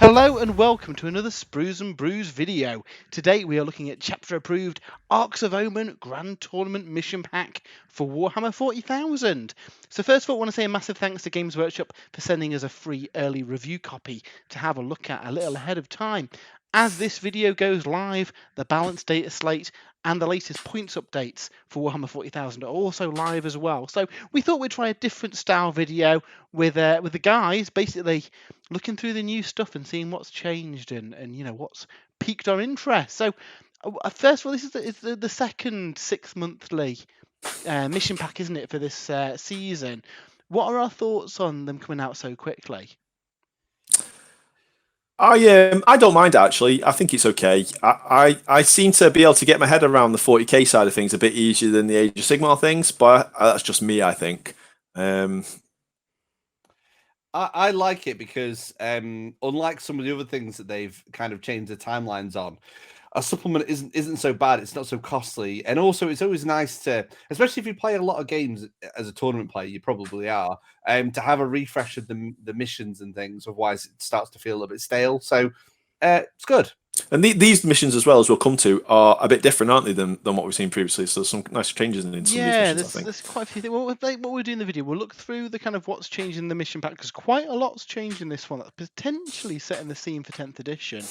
Hello and welcome to another Sprues and Brews video. Today we are looking at chapter approved Arks of Omen Grand Tournament Mission Pack for Warhammer 40,000. So first of all I want to say a massive thanks to Games Workshop for sending us a free early review copy to have a look at a little ahead of time. As this video goes live, the balanced data slate and the latest points updates for Warhammer 40,000 are also live as well. So we thought we'd try a different style video with the guys basically looking through the new stuff and seeing what's changed and what's piqued our interest. So first of all, this is the second 6 monthly mission pack, isn't it, for this season? What are our thoughts on them coming out so quickly? I don't mind actually. I think it's okay. I seem to be able to get my head around the 40k side of things a bit easier than the Age of Sigmar things, but that's just me, I think. I like it because unlike some of the other things that they've kind of changed the timelines on, a supplement isn't so bad. It's not so costly, and also it's always nice to, especially if you play a lot of games as a tournament player, you probably are, to have a refresh of the missions and things. Otherwise, it starts to feel a bit stale. So it's good. And these missions as well, as we'll come to, are a bit different, aren't they, than what we've seen previously? So there's some nice changes in some of these missions, I think. There's quite a few things. What we'll do in the video, we'll look through the kind of what's changed in the mission pack, because quite a lot's changed in this one that's potentially setting the scene for 10th edition.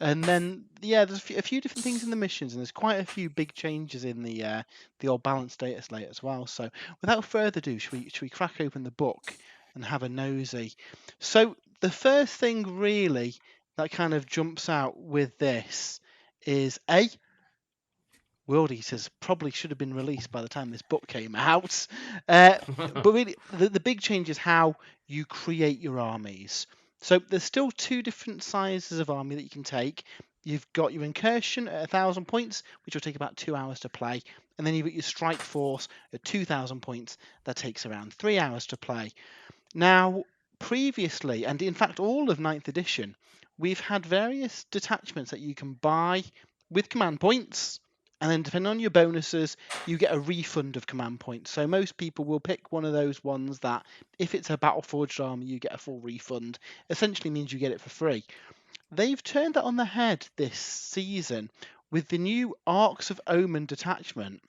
And then, there's a few different things in the missions, and there's quite a few big changes in the old balanced data slate as well. So, without further ado, should we crack open the book and have a nosy? So, the first thing really that kind of jumps out with this is World Eaters probably should have been released by the time this book came out. But really, the big change is how you create your armies. So there's still two different sizes of army that you can take. You've got your incursion at 1,000 points, which will take about 2 hours to play. And then you've got your strike force at 2,000 points. That takes around 3 hours to play. Now, previously, and in fact all of 9th edition, we've had various detachments that you can buy with command points. And then depending on your bonuses, you get a refund of command points. So most people will pick one of those ones that if it's a Battleforged army, you get a full refund. Essentially means you get it for free. They've turned that on the head this season with the new Arks of Omen detachment.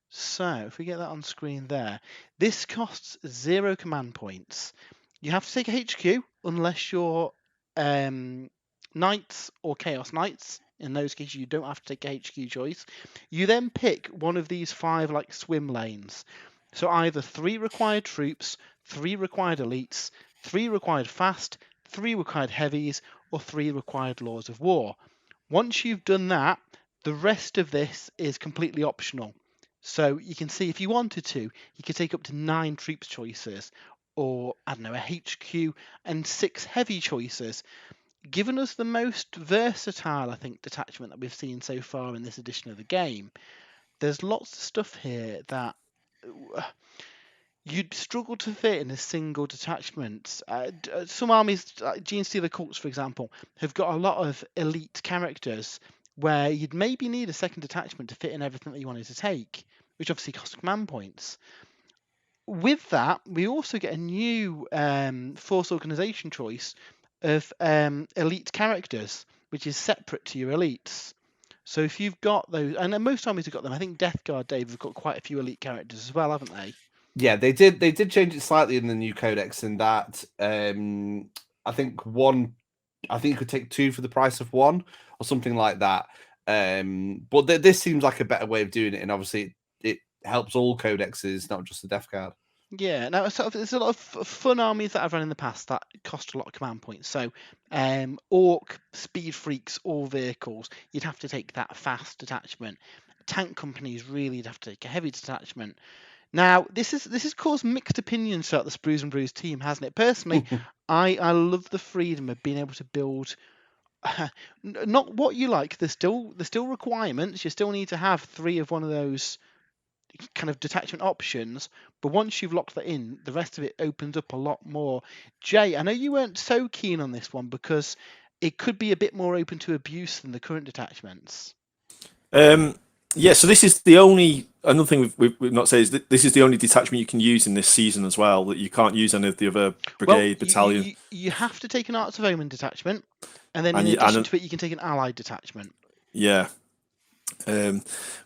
So if we get that on screen there, this costs 0 command points. You have to take a HQ unless you're Knights or Chaos Knights. In those cases, you don't have to take a HQ choice. You then pick one of these 5 like swim lanes. So either 3 required troops, 3 required elites, 3 required fast, 3 required heavies, or 3 required laws of war. Once you've done that, the rest of this is completely optional. So you can see if you wanted to, you could take up to 9 troops choices, or I don't know, a HQ and 6 heavy choices, giving us the most versatile, I think, detachment that we've seen so far in this edition of the game. There's lots of stuff here that you'd struggle to fit in a single detachment. Some armies, like Genestealer Cults, for example, have got a lot of elite characters where you'd maybe need a second detachment to fit in everything that you wanted to take, which obviously costs command points. With that, we also get a new force organization choice of elite characters, which is separate to your elites. So if you've got those, and most armies have got them. I think Death Guard, Dave, have got quite a few elite characters as well, haven't they? Yeah, they did. They did change it slightly in the new codex in that I think you could take 2 for the price of 1 or something like that. But this seems like a better way of doing it, and obviously it helps all codexes, not just the Death Guard. Yeah, now there's a lot of fun armies that I've run in the past that cost a lot of command points. So, Orc, Speed Freaks, all vehicles, you'd have to take that fast detachment. Tank companies really you'd have to take a heavy detachment. Now, this has caused mixed opinions throughout the Sprues and Brews team, hasn't it? Personally, I love the freedom of being able to build not what you like. There's still requirements. You still need to have 3 of one of those kind of detachment options, but once you've locked that in, the rest of it opens up a lot more. Jay, I know you weren't so keen on this one because it could be a bit more open to abuse than the current detachments. Yeah, so this is the only another thing we've not said is that this is the only detachment you can use in this season as well. That you can't use any of the other brigade, battalion, you have to take an Arks of Omen detachment, and then in and addition to it, you can take an allied detachment. yeah.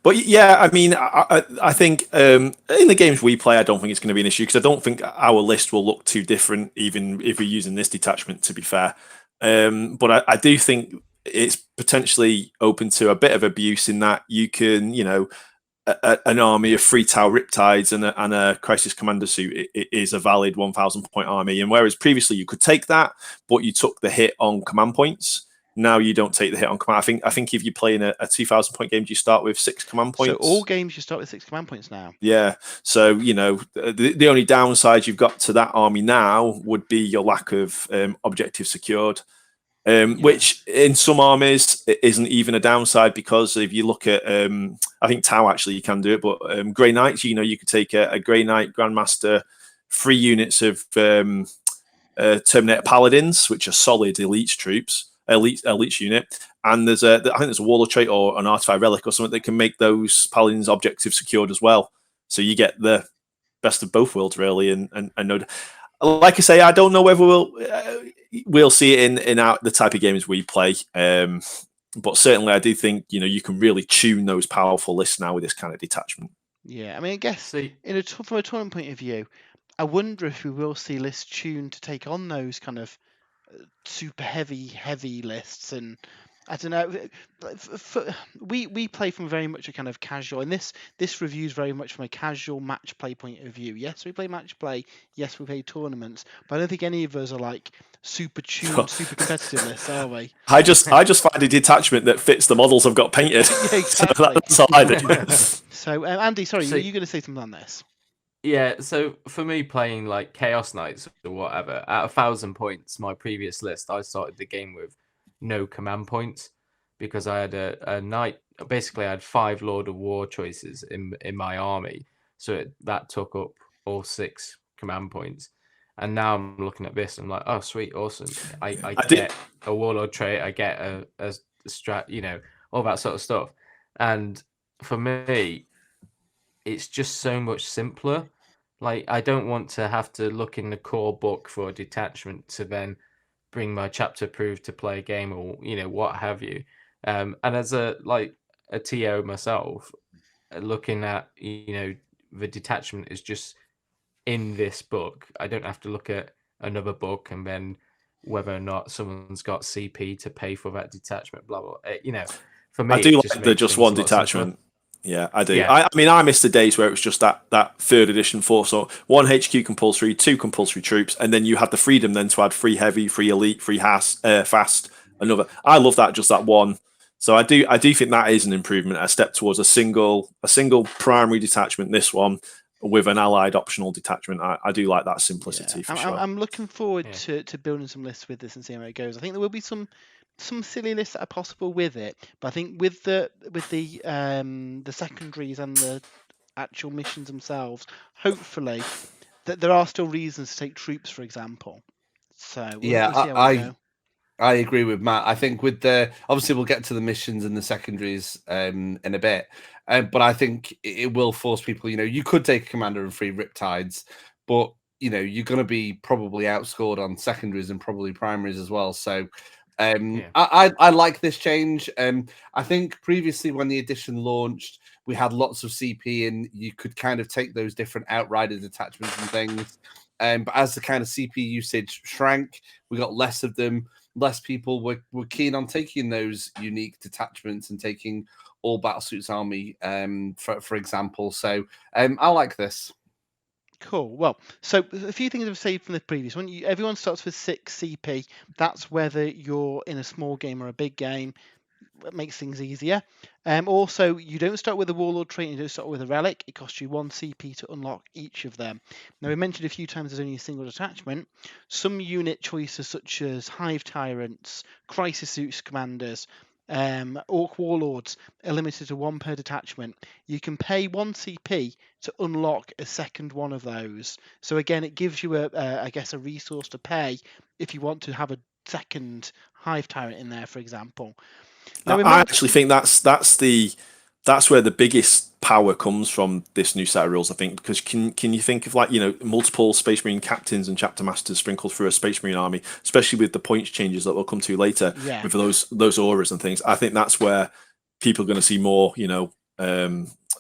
But yeah, I mean, I think in the games we play, I don't think it's going to be an issue because I don't think our list will look too different, even if we're using this detachment. To be fair, but I do think it's potentially open to a bit of abuse in that you can, an army of 3 Tau Riptides and a Crisis Commander suit is a valid 1,000 point army, and whereas previously you could take that, but you took the hit on command points. Now you don't take the hit on command. I think if you're playing a 2,000 point game, do you start with 6 command points? So all games you start with 6 command points now. Yeah. So the only downside you've got to that army now would be your lack of objective secured, which in some armies isn't even a downside because if you look at, I think Tau actually you can do it, but Grey Knights, you could take a Grey Knight Grandmaster, 3 units of Terminator Paladins, which are solid elite troops. Elite unit, and I think there's a warlord trait or an artifact relic or something that can make those paladins objective secured as well. So you get the best of both worlds really. And no, like I say, I don't know whether we'll see it in the type of games we play. But certainly I do think you can really tune those powerful lists now with this kind of detachment. Yeah, I mean, I guess from a tournament point of view, I wonder if we will see lists tuned to take on those kind of super heavy lists, and I don't know. We play from very much a kind of casual, and this review is very much from a casual match play point of view. Yes, we play match play. Yes, we play tournaments, but I don't think any of us are like super tuned, super competitive lists, are we? I just find a detachment that fits the models I've got painted. Yeah, exactly. That's all I do. So, Andy, sorry, were you going to say something on this? Yeah, so for me playing like Chaos Knights or whatever, at 1,000 points, my previous list, I started the game with no command points because I had a knight. Basically, I had 5 Lord of War choices in my army, so that took up all 6 command points. And now I'm looking at this, I'm like, oh sweet, awesome! I get a warlord trait, I get a strat, all that sort of stuff. And for me, it's just so much simpler. Like, I don't want to have to look in the core book for a detachment to then bring my chapter proof to play a game or what have you. And as a TO myself, looking at the detachment is just in this book. I don't have to look at another book and then whether or not someone's got CP to pay for that detachment. Blah blah. For me, I do like the just one detachment. Yeah, I do. Yeah. I mean, I missed the days where it was just that 3rd edition force. So 1 HQ compulsory, 2 compulsory troops, and then you had the freedom then to add 3 heavy, 3 elite, 3 fast, another. I love that, just that one. So I do think that is an improvement, a step towards a single primary detachment. This one with an allied optional detachment. I do like that simplicity for sure. I'm looking forward to building some lists with this and seeing how it goes. I think there will be some silly lists that are possible with it, but I think with the secondaries and the actual missions themselves, hopefully that there are still reasons to take troops, for example. So we'll see how we go. I agree with Matt. I think with obviously we'll get to the missions and the secondaries in a bit, but I think it will force people. You could take a commander and 3 Riptides, but you're going to be probably outscored on secondaries and probably primaries as well. So I like this change. I think previously when the edition launched, we had lots of CP and you could kind of take those different outrider detachments and things. But as the kind of CP usage shrank, we got less of them. Less people were keen on taking those unique detachments and taking all Battlesuits army, for example. So I like this. Cool. Well, so a few things I've saved from the previous one. Everyone starts with 6 CP. That's whether you're in a small game or a big game. It makes things easier. Also, you don't start with a warlord trait, you don't start with a relic. It costs you 1 CP to unlock each of them. Now, we mentioned a few times there's only a single detachment. Some unit choices such as Hive Tyrants, Crisis Suits Commanders, Orc Warlords are limited to 1 per detachment. You can pay 1 CP to unlock a second one of those. So again, it gives you a resource to pay if you want to have a second Hive Tyrant in there, for example. Now, I actually think that's the that's where the biggest power comes from this new set of rules, I think, because can you think of, like, multiple Space Marine captains and chapter masters sprinkled through a Space Marine army, especially with the points changes that we'll come to later Yeah. with those auras and things. I think that's where people are going to see more,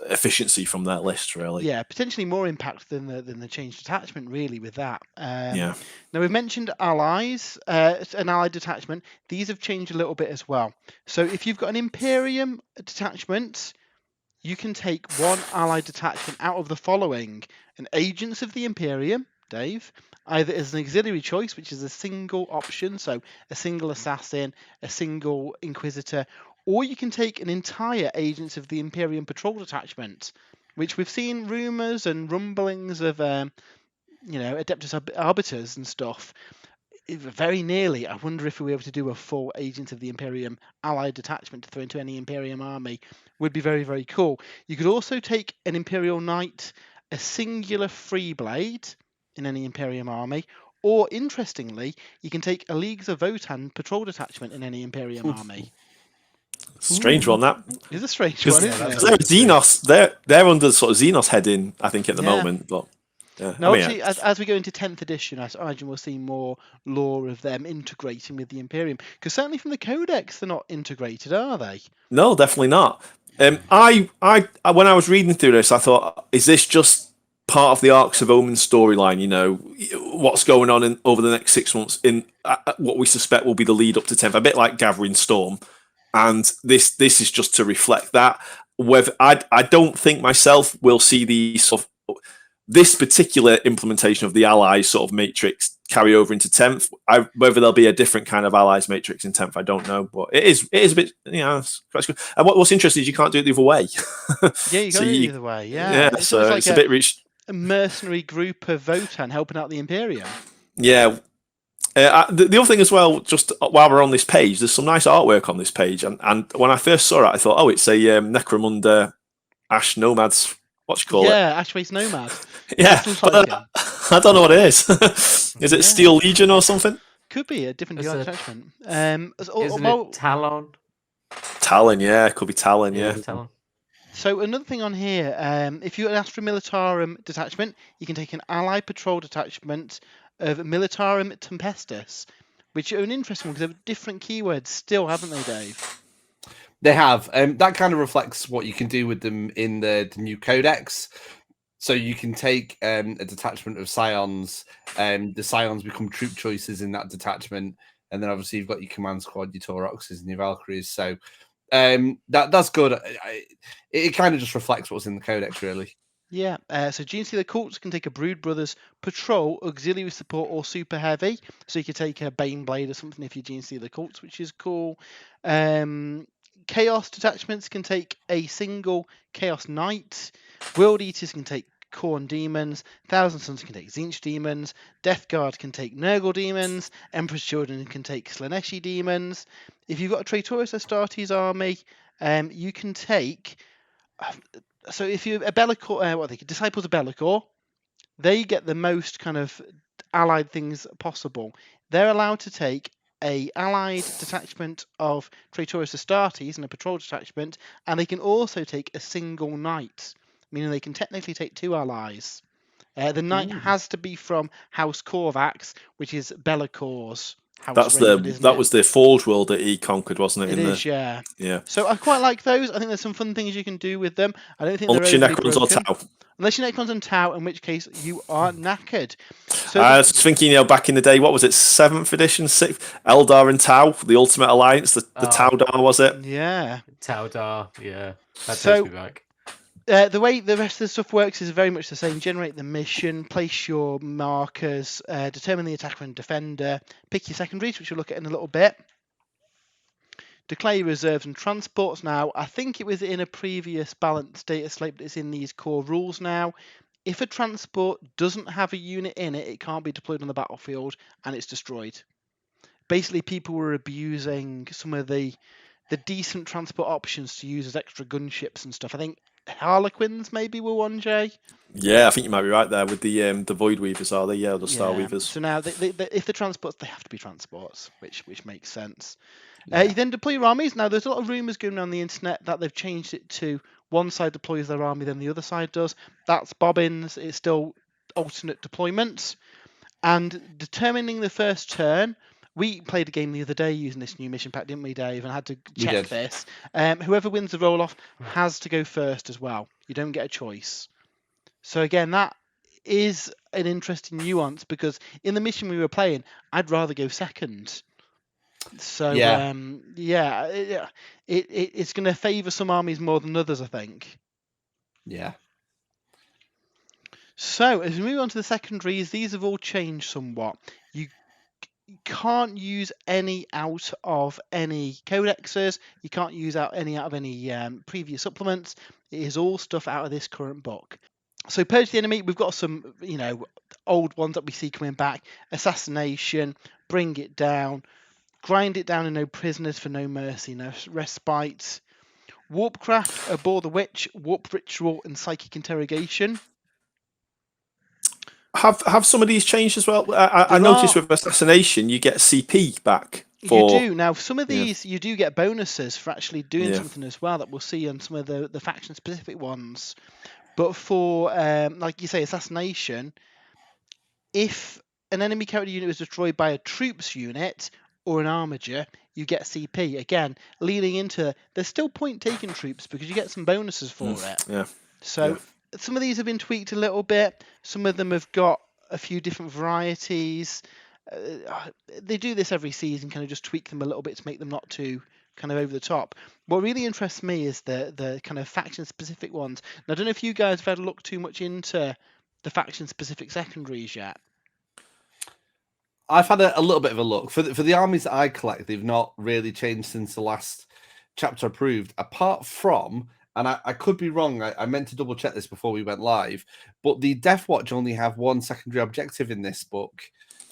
efficiency from their list, really. Yeah, potentially more impact than the changed detachment, really, with that. Yeah. Now, we've mentioned allies, an allied detachment. These have changed a little bit as well. So if you've got an Imperium detachment, you can take one allied detachment out of the following: an Agents of the Imperium, Dave, either as an auxiliary choice, which is a single option, so a single assassin, a single inquisitor, or you can take an entire Agents of the Imperium patrol detachment, which we've seen rumours and rumblings of, Adeptus Arbiters and stuff. Very nearly, I wonder if we were able to do a full Agent of the Imperium allied detachment to throw into any Imperium army. Would be very, very cool. You could also take an Imperial Knight, a singular free blade in any Imperium army, or interestingly, you can take a Leagues of Votan patrol detachment in any Imperium army. Strange one, that. It's a strange 'Cause one, Yeah, isn't that's it? They're Xenos. They're under sort of Xenos heading, I think, at the Yeah. moment. But yeah, Now, I mean, obviously, as we go into 10th edition, I imagine we'll see more lore of them integrating with the Imperium. Because certainly from the Codex, they're not integrated, are they? no, definitely not. I when I was reading through this, I thought, is this just part of the Arks of Omen storyline? What's going on over the next 6 months in what we suspect will be the lead up to 10th, a bit like Gathering Storm, and this is just to reflect that. Whether I don't think myself will see the sort of this particular implementation of the allies sort of matrix carry over into 10th. Whether there'll be a different kind of allies matrix in 10th, I don't know. But it is a bit, it's quite good. And what's interesting is you can't do it the other way. Yeah, you So got it either way. Yeah, yeah, it's so almost like it's a bit rich. a mercenary group of Votan helping out the Imperium. Yeah. The other thing as well, just while we're on this page, there's some nice artwork on this page. And when I first saw it, I thought, oh, it's a Necromunda Ash Nomads, what you call it? Yeah, Ashways Nomad. Yeah, Does look but like him. I don't know what it is. Is it Yeah. Steel Legion or something? Could be a different It's DR a- detachment. Isn't it Talon? Talon, yeah, it could be Talon, yeah. Talon. So another thing on here, if you're an Astra Militarum detachment, you can take an Allied Patrol detachment of Militarum Tempestus, which are an interesting one because they have different keywords still, haven't they, Dave? They have. That kind of reflects what you can do with them in the new codex. So you can take a detachment of Scions, the Scions become troop choices in that detachment, and then obviously you've got your command squad, your Tauroxes, and your Valkyries. So that's good. It kind of just reflects what's in the codex, really. Yeah, so GNC the Cults can take a Brood Brothers Patrol, Auxiliary Support, or Super Heavy. So you could take a Bane Blade or something if you GNC the Cults, which is cool. Chaos detachments can take a single Chaos Knight. World Eaters can take Khorne Demons. Thousand Suns can take Tzeentch Demons. Death Guard can take Nurgle Demons. Emperor's Children can take Slaneshi Demons. If you've got a Praetorius Astartes army, you can take... So if you're a Be'lakor, Disciples of Be'lakor, they get the most kind of allied things possible. They're allowed to take a allied detachment of Praetorius Astartes and a patrol detachment, and they can also take a single knight, meaning they can technically take two allies. The knight has to be from House Corvax, which is Be'lakor's house Raven, isn't that it? was the Forge world that he conquered, wasn't it? It is, yeah. Yeah. So I quite like those. I think there's some fun things you can do with them. I don't think Unless they're you're overly Necrons or broken. Tau. Unless you're Necrons and Tau, in which case you are knackered. So I was thinking, back in the day, what was it, 7th edition, 6th? Eldar and Tau, the Ultimate Alliance, the Taudar, was it? yeah. Taudar, yeah. That So- takes me back. The way the rest of the stuff works is very much the same. Generate the mission, place your markers, determine the attacker and defender, pick your secondaries, which we'll look at in a little bit. Declare your reserves and transports now. I think it was in a previous balanced data slate, but it's in these core rules now. If a transport doesn't have a unit in it, it can't be deployed on the battlefield and it's destroyed. Basically, people were abusing some of the decent transport options to use as extra gunships and stuff. I think Harlequins maybe were one, Jay. Yeah, I think you might be right there with the Void Weavers, are they? Yeah, the Star Weavers. So now, if they're transports, they have to be transports, which makes sense. Yeah. You then deploy your armies. Now, there's a lot of rumours going around the internet that they've changed it to one side deploys their army, then the other side does. That's bobbins. It's still alternate deployments. And determining the first turn, we played a game the other day using this new mission pack, didn't we, Dave? And had to check this. Whoever wins the roll-off has to go first as well. You don't get a choice. So again, that is an interesting nuance because in the mission we were playing, I'd rather go second. So it's going to favour some armies more than others, I think. Yeah. So as we move on to the secondaries, these have all changed somewhat. You can't use any out of any codexes. You can't use any out of any previous supplements. It is all stuff out of this current book. So Purge the Enemy, we've got some, old ones that we see coming back. Assassination, Bring It Down, Grind It Down and No Prisoners for No Mercy, No Respite. Warpcraft, Abhor the Witch, Warp Ritual, and Psychic Interrogation. Have some of these changed as well? I noticed with Assassination, you get CP back. You do. Now, some of these, you do get bonuses for actually doing something as well that we'll see on some of the faction-specific ones. But for, like you say, Assassination, if an enemy character unit was destroyed by a troops unit or an armiger, you get CP. Again, leaning into, there's still point-taking troops because you get some bonuses for it. Yeah. So some of these have been tweaked a little bit. Some of them have got a few different varieties. They do this every season, kind of just tweak them a little bit to make them not too kind of over the top. What really interests me is the kind of faction-specific ones. Now, I don't know if you guys have had a look too much into the faction-specific secondaries yet. I've had a little bit of a look. For the armies that I collect, they've not really changed since the last chapter approved, apart from, and I could be wrong, I meant to double check this before we went live, but the Death Watch only have one secondary objective in this book.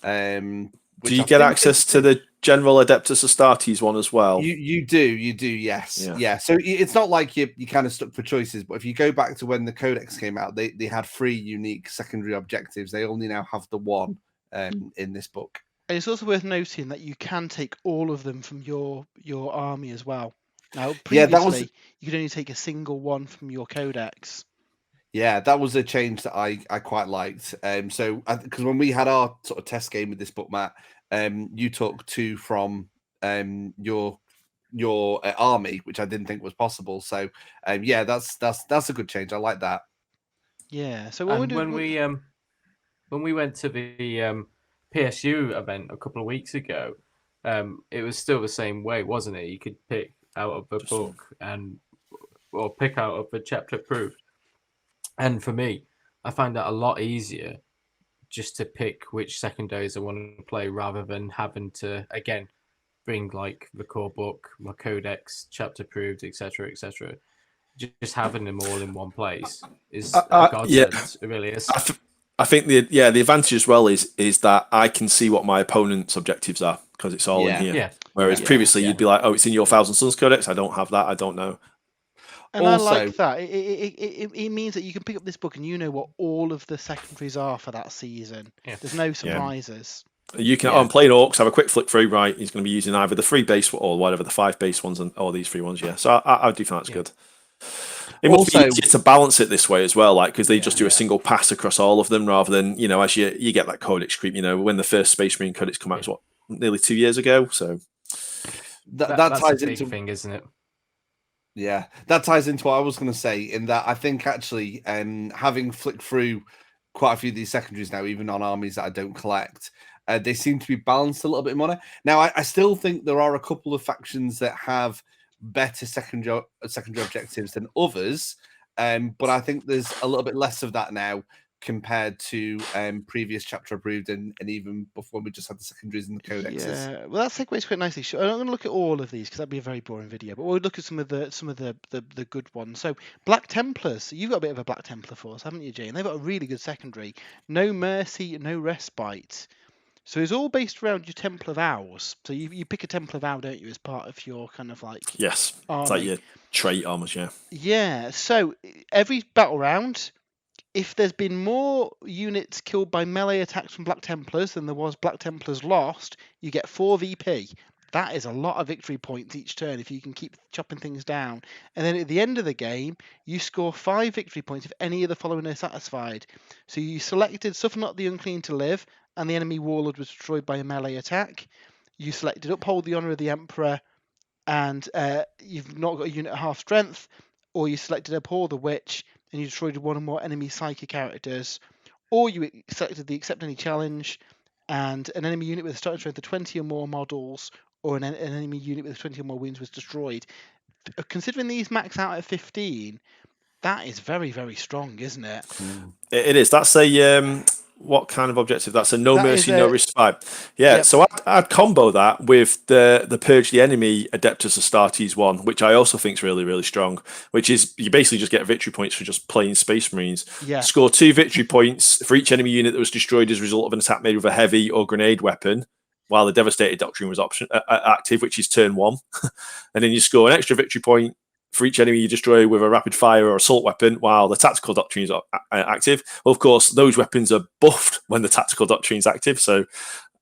Do you get access to the General Adeptus Astartes one as well? You do, yes. Yeah. So it's not like you're kind of stuck for choices, but if you go back to when the Codex came out, they had 3 unique secondary objectives. They only now have the one in this book. And it's also worth noting that you can take all of them from your army as well. Now, previously, you could only take a single one from your Codex. Yeah, that was a change that I quite liked. So because when we had our sort of test game with this book, Matt, you took 2 from your army, which I didn't think was possible. So yeah, that's a good change. I like that. Yeah. So when we went to the PSU event a couple of weeks ago, it was still the same way, wasn't it? You could pick out of the book or pick out of the chapter approved. And for me, I find that a lot easier just to pick which secondaries I want to play rather than having to, again, bring like the core book, my codex, chapter approved, etc., etc. Just having them all in one place is a godsend. It really is. I think the advantage as well is that I can see what my opponent's objectives are because it's all in here. Yeah. Whereas previously you'd be like, oh, it's in your Thousand Suns Codex. I don't have that. I don't know. And also, I like that. It means that you can pick up this book and you know what all of the secondaries are for that season. Yeah. There's no surprises. You can, I'm playing Orcs, have a quick flick through, right? He's going to be using either the 3 base or whatever, the 5 base ones, or these 3 ones, So I do think that's good. It must be easier to balance it this way as well, like because they just do a single pass across all of them rather than, as you get that Codex creep, when the first Space Marine Codex come out, nearly 2 years ago, so... That ties a big into thing, isn't it? Yeah, that ties into what I was going to say, in that I think actually having flicked through quite a few of these secondaries now, even on armies that I don't collect, they seem to be balanced a little bit more. Now, I still think there are a couple of factions that have better secondary objectives than others, but I think there's a little bit less of that now compared to previous chapter approved and even before we just had the secondaries and the codexes. Yeah, well, that segues quite nicely. I'm not going to look at all of these because that'd be a very boring video, but we'll look at some of the good ones. So Black Templars, you've got a bit of a Black Templar force, haven't you, Jay? And they've got a really good secondary. No Mercy, No Respite. So it's all based around your Templar vows. So you pick a Templar vow, don't you, as part of your kind of like army. It's like your trait almost, Yeah, so every battle round, if there's been more units killed by melee attacks from Black Templars than there was Black Templars lost, you get 4 VP. That is a lot of victory points each turn if you can keep chopping things down. And then at the end of the game, you score 5 victory points if any of the following are satisfied. So you selected Suffer Not the Unclean to live, and the enemy warlord was destroyed by a melee attack. You selected Uphold the Honour of the Emperor, and you've not got a unit at half strength, or you selected Abhor the Witch, and you destroyed one or more enemy psychic characters, or you selected the Accept Any Challenge, and an enemy unit with a starting strength of 20 or more models, or an enemy unit with 20 or more wounds was destroyed. Considering these max out at 15, that is very, very strong, isn't it? It is. That's a what kind of objective? That's a no That mercy, is no a- respite. Yeah. Yep. So I'd combo that with the Purge the Enemy Adeptus Astartes one, which I also think is really, really strong. Which is you basically just get victory points for just playing Space Marines. Yeah. Score 2 victory points for each enemy unit that was destroyed as a result of an attack made with a heavy or grenade weapon, while the Devastated Doctrine was active, which is turn 1. And then you score an extra victory point for each enemy you destroy with a rapid fire or assault weapon, while the tactical doctrine is active. Well, of course, those weapons are buffed when the tactical doctrine is active. So,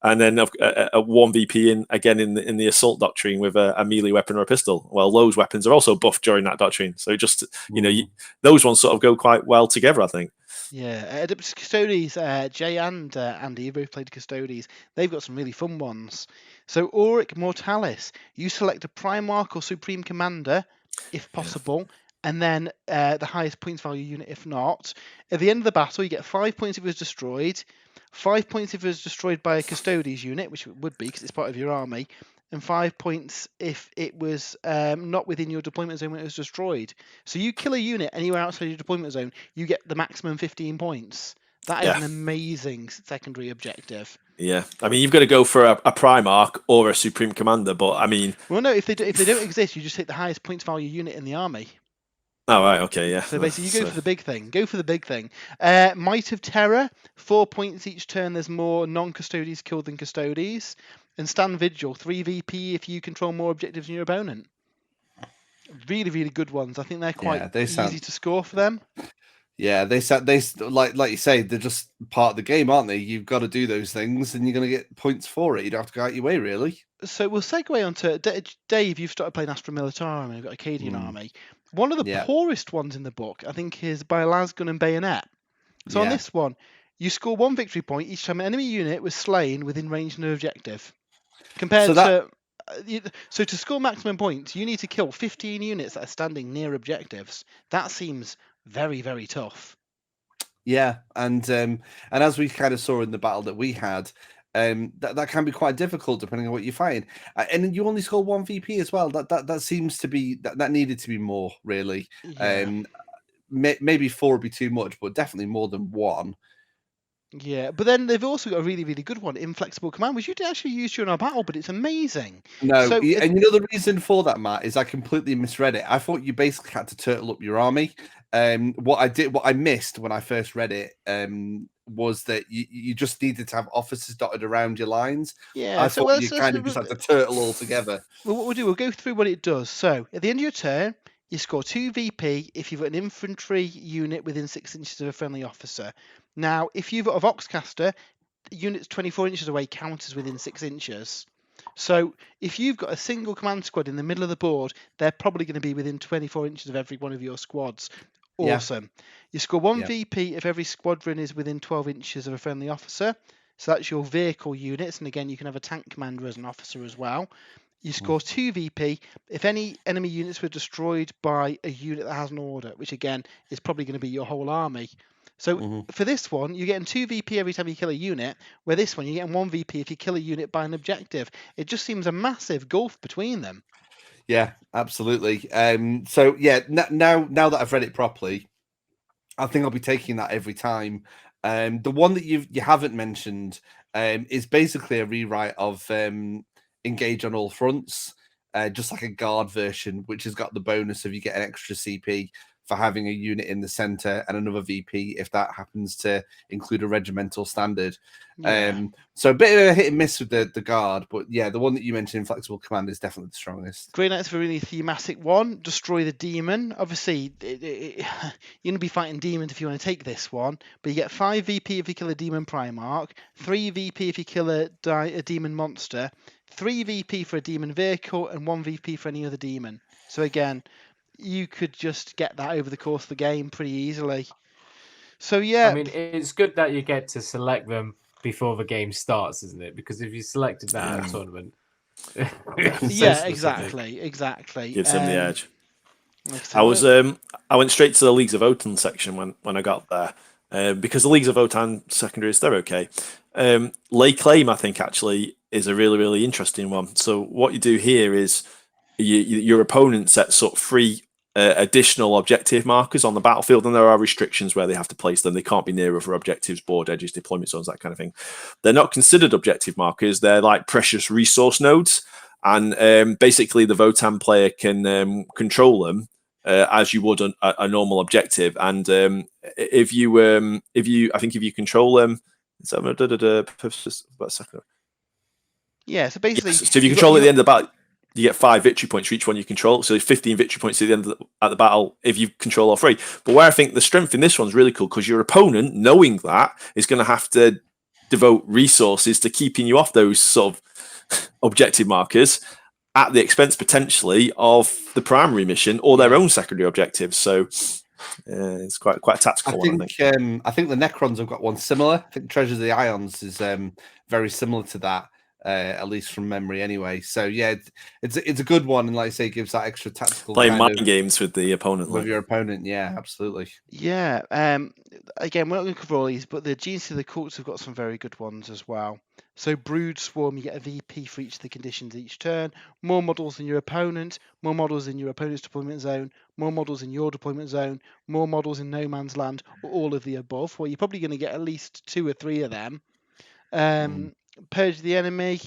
and then a 1 VP in the assault doctrine with a melee weapon or a pistol. Well, those weapons are also buffed during that doctrine. So just those ones sort of go quite well together, I think. Yeah, Custodes, Jay and Andy, you both played Custodes. They've got some really fun ones. So Auric Mortalis, you select a Primarch or Supreme Commander, if possible, and then the highest points value unit if not. At the end of the battle, you get 5 points if it was destroyed, 5 points if it was destroyed by a Custodes unit, which it would be because it's part of your army, and 5 points if it was not within your deployment zone when it was destroyed. So you kill a unit anywhere outside your deployment zone, you get the maximum 15 points. That is an amazing secondary objective. Yeah, I mean, you've got to go for a Primarch or a Supreme Commander, but I mean... Well, no, if they don't exist, you just hit the highest points value unit in the army. Oh, right, okay, yeah. So basically, you go for the big thing. Go for the big thing. Might of Terror, 4 points each turn. There's more non-Custodes killed than Custodes. And Stand Vigil, 3 VP if you control more objectives than your opponent. Really, really good ones. I think they're quite easy to score for them. Yeah, they like you say, they're just part of the game, aren't they? You've got to do those things, and you're going to get points for it. You don't have to go out your way, really. So we'll segue on to Dave. You've started playing Astra Militarum, and you've got Acadian Army. One of the poorest ones in the book, I think, is by Lasgun and Bayonet. So on this one, you score 1 victory point each time an enemy unit was slain within range of an objective. Compared so to score maximum points, you need to kill 15 units that are standing near objectives. That seems very, very tough. Yeah, and as we kind of saw in the battle that we had, that can be quite difficult depending on what you're fighting. And you only score 1 VP as well. That seems to be that needed to be more, really. Yeah. Maybe 4 would be too much, but definitely more than 1. Yeah, but then they've also got a really, really good one, Inflexible Command, which you didn't actually use during our battle, but it's amazing. No, and you know the reason for that, Matt, is I completely misread it. I thought you basically had to turtle up your army. What I missed when I first read it was that you just needed to have officers dotted around your lines. Yeah, I thought you kind of just had to turtle all together. Well, what we'll do, we'll go through what it does. So at the end of your turn, you score 2 VP if you've got an infantry unit within 6 inches of a friendly officer. Now, if you've got a Voxcaster, the unit's 24 inches away counters within 6 inches. So if you've got a single command squad in the middle of the board, they're probably going to be within 24 inches of every one of your squads. Awesome. Yeah. You score 1 VP if every squadron is within 12 inches of a friendly officer. So that's your vehicle units. And again, you can have a tank commander as an officer as well. You score 2 VP if any enemy units were destroyed by a unit that has an order, which again is probably going to be your whole army. So for this one, you're getting 2 VP every time you kill a unit, where this one, you're getting 1 VP if you kill a unit by an objective. It just seems a massive gulf between them. Yeah, absolutely. So yeah, now that I've read it properly, I think I'll be taking that every time. The one that you haven't mentioned is basically a rewrite of Engage on All Fronts, just like a guard version, which has got the bonus of you get an extra CP for having a unit in the center and another VP if that happens to include a regimental standard. Yeah. So a bit of a hit and miss with the guard, but yeah, the one that you mentioned, Inflexible Command, is definitely the strongest. Grey Knight's a really thematic one. Destroy the demon. Obviously, you're going to be fighting demons if you want to take this one, but you get 5 VP if you kill a demon Primarch, 3 VP if you kill a demon monster, 3 VP for a demon vehicle, and 1 VP for any other demon. So again, you could just get that over the course of the game pretty easily. So yeah, I mean, it's good that you get to select them before the game starts, isn't it? Because if you selected that at a tournament, yeah, exactly. Gives them the edge. Like I I went straight to the Leagues of Votan section when I got there, because the Leagues of Votan secondaries, they're okay. Lay Claim, I think, actually is a really, really interesting one. So what you do here is your opponent sets up 3 additional objective markers on the battlefield, and there are restrictions where they have to place them. They can't be near other objectives, board edges, deployment zones, that kind of thing. They're not considered objective markers. They're like precious resource nodes, and basically the Votan player can control them as you would a normal objective. And if you control them, yeah, so basically, so if you control at the end of the battle, you get 5 victory points for each one you control. So 15 victory points at the end of the battle if you control all 3. But where I think the strength in this one's really cool, because your opponent, knowing that, is going to have to devote resources to keeping you off those sort of objective markers at the expense potentially of the primary mission or their own secondary objectives. So it's quite a tactical one, I think. I think the Necrons have got one similar. I think Treasures of the Ions is very similar to that. At least from memory, anyway. So yeah, it's a good one, and like I say, it gives that extra tactical playing mind games with the opponent, with your opponent. Yeah, absolutely. Yeah. Again, we're not going to cover all these, but the Genius of the Cults have got some very good ones as well. So Brood Swarm, you get a VP for each of the conditions each turn. More models than your opponent. More models in your opponent's deployment zone. More models in your deployment zone. More models in no man's land, or all of the above. Well, you're probably going to get at least 2 or 3 of them. Purge the enemy,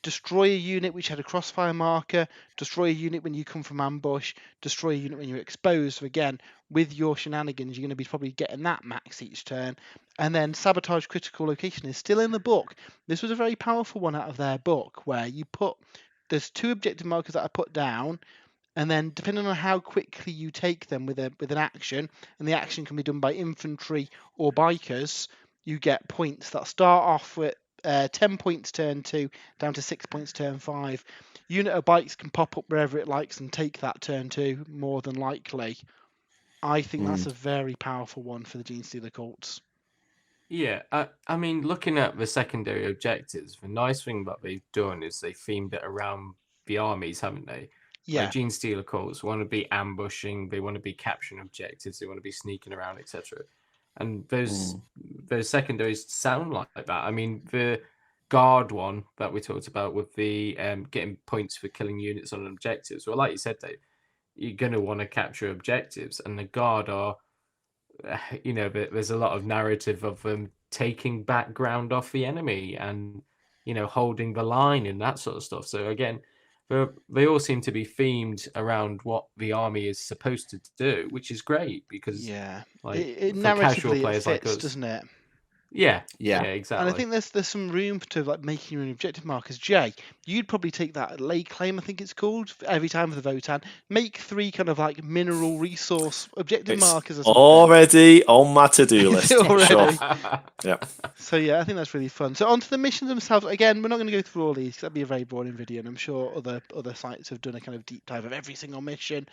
destroy a unit which had a crossfire marker, destroy a unit when you come from ambush, destroy a unit when you're exposed. So again, with your shenanigans, you're going to be probably getting that max each turn. And then sabotage critical location is still in the book. This was a very powerful one out of their book, where there's 2 objective markers that I put down, and then depending on how quickly you take them with an action, and the action can be done by infantry or bikers, you get points that start off with 10 points turn 2 down to 6 points turn 5. Unit of bikes can pop up wherever it likes and take that turn 2 more than likely. I think that's a very powerful one for the Gene Stealer Cults. Yeah, I mean, looking at the secondary objectives, the nice thing that they've done is they themed it around the armies, haven't they? Yeah. Like Gene Stealer Cults want to be ambushing, they want to be capturing objectives, they want to be sneaking around, etc. And those secondaries sound like that. I mean, the guard one that we talked about with the getting points for killing units on objectives. Well, like you said, Dave, you're going to want to capture objectives, and the guard are, there's a lot of narrative of them taking back ground off the enemy and, holding the line and that sort of stuff. So again, they all seem to be themed around what the army is supposed to do, which is great because like it for narratively casual players it fits, like us, doesn't it? Yeah, exactly. And I think there's some room to like making your own objective markers. Jay, you'd probably take that Lay Claim, I think it's called, every time for the Votan. Make 3 kind of like mineral resource objective markers or something. Already on my to-do list. Already. Sure. Yeah. So yeah, I think that's really fun. So onto the missions themselves. Again, we're not going to go through all these because that'd be a very boring video, and I'm sure other sites have done a kind of deep dive of every single mission.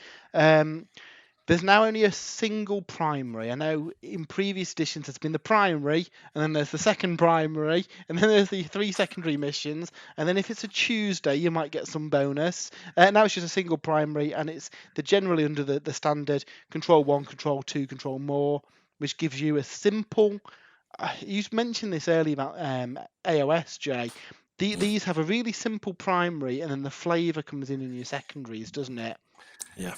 There's now only a single primary. I know in previous editions there's been the primary, and then there's the second primary, and then there's the 3 secondary missions, and then if it's a Tuesday you might get some bonus. Now it's just a single primary, and they're generally under the standard Control 1, Control 2, Control More, which gives you a simple... you mentioned this earlier about AOS, Jay. These have a really simple primary, and then the flavour comes in your secondaries, doesn't it? Yeah.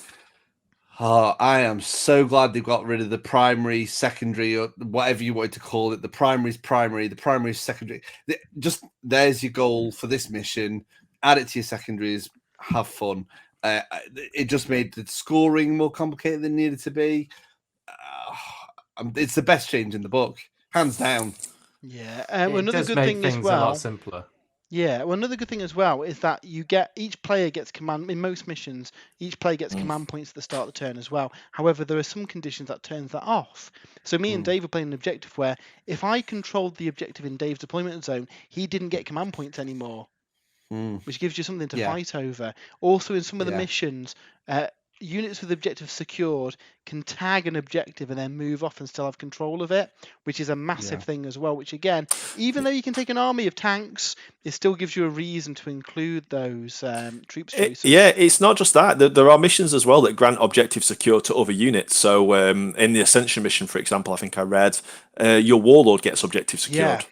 Oh, I am so glad they've got rid of the primary, secondary, or whatever you wanted to call it. The primary's primary, the primary's secondary. Just there's your goal for this mission. Add it to your secondaries. Have fun. It just made the scoring more complicated than it needed to be. It's the best change in the book, hands down. Yeah, It another does good make thing as things a lot well. simpler. Yeah, well, another good thing as well is that you get each player gets command in most missions. Each player gets command points at the start of the turn as well. However, there are some conditions that turns that off. So me and Dave were playing an objective where if I controlled the objective in Dave's deployment zone, he didn't get command points anymore, which gives you something to Yeah. fight over. Also, in some of the Yeah. missions, units with objectives secured can tag an objective and then move off and still have control of it, which is a massive thing as well. Which again, even though you can take an army of tanks, it still gives you a reason to include those troops choices. It's not just that. There are missions as well that grant objective secure to other units. So in the Ascension mission, for example, I think I read your warlord gets objective secured.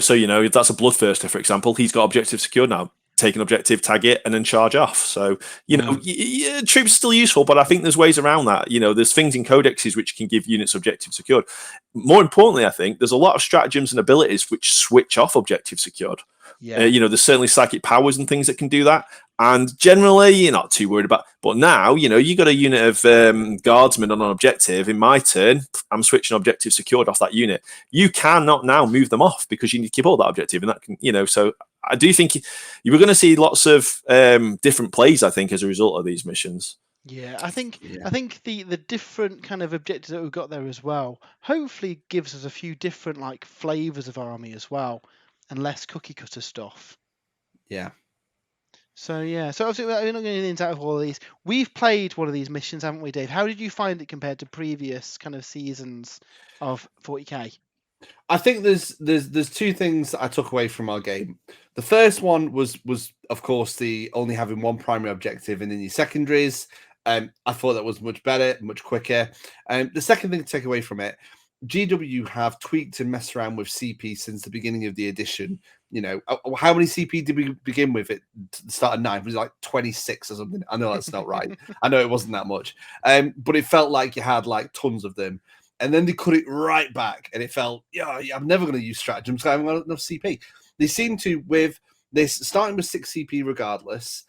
So if that's a bloodthirster, for example, he's got objective secured now. Take an objective, tag it, and then charge off. So troops are still useful, but I think there's ways around that. There's things in codexes which can give units objective secured. More importantly, I think there's a lot of stratagems and abilities which switch off objective secured. There's certainly psychic powers and things that can do that. And generally, you're not too worried about. But now, you got a unit of guardsmen on an objective. In my turn, I'm switching objective secured off that unit. You cannot now move them off because you need to keep all that objective. And that can, so I do think you were going to see lots of different plays, I think, as a result of these missions. Yeah, I think the different kind of objectives that we've got there as well hopefully gives us a few different like flavors of army as well, and less cookie cutter stuff. Yeah. So obviously we're not going into all of these. We've played one of these missions, haven't we, Dave? How did you find it compared to previous kind of seasons of 40k? I think there's two things that I took away from our game. The first one was of course the only having one primary objective and then your secondaries. I thought that was much better, much quicker. The second thing to take away from it, GW have tweaked and messed around with CP since the beginning of the edition. How many CP did we begin with at the start of 9? Was it like 26 or something? I know that's not right. I know it wasn't that much. But it felt like you had like tons of them. And then they cut it right back, and it felt, I'm never going to use stratagems because I haven't got enough CP. They seem to, with this, starting with 6 CP regardless,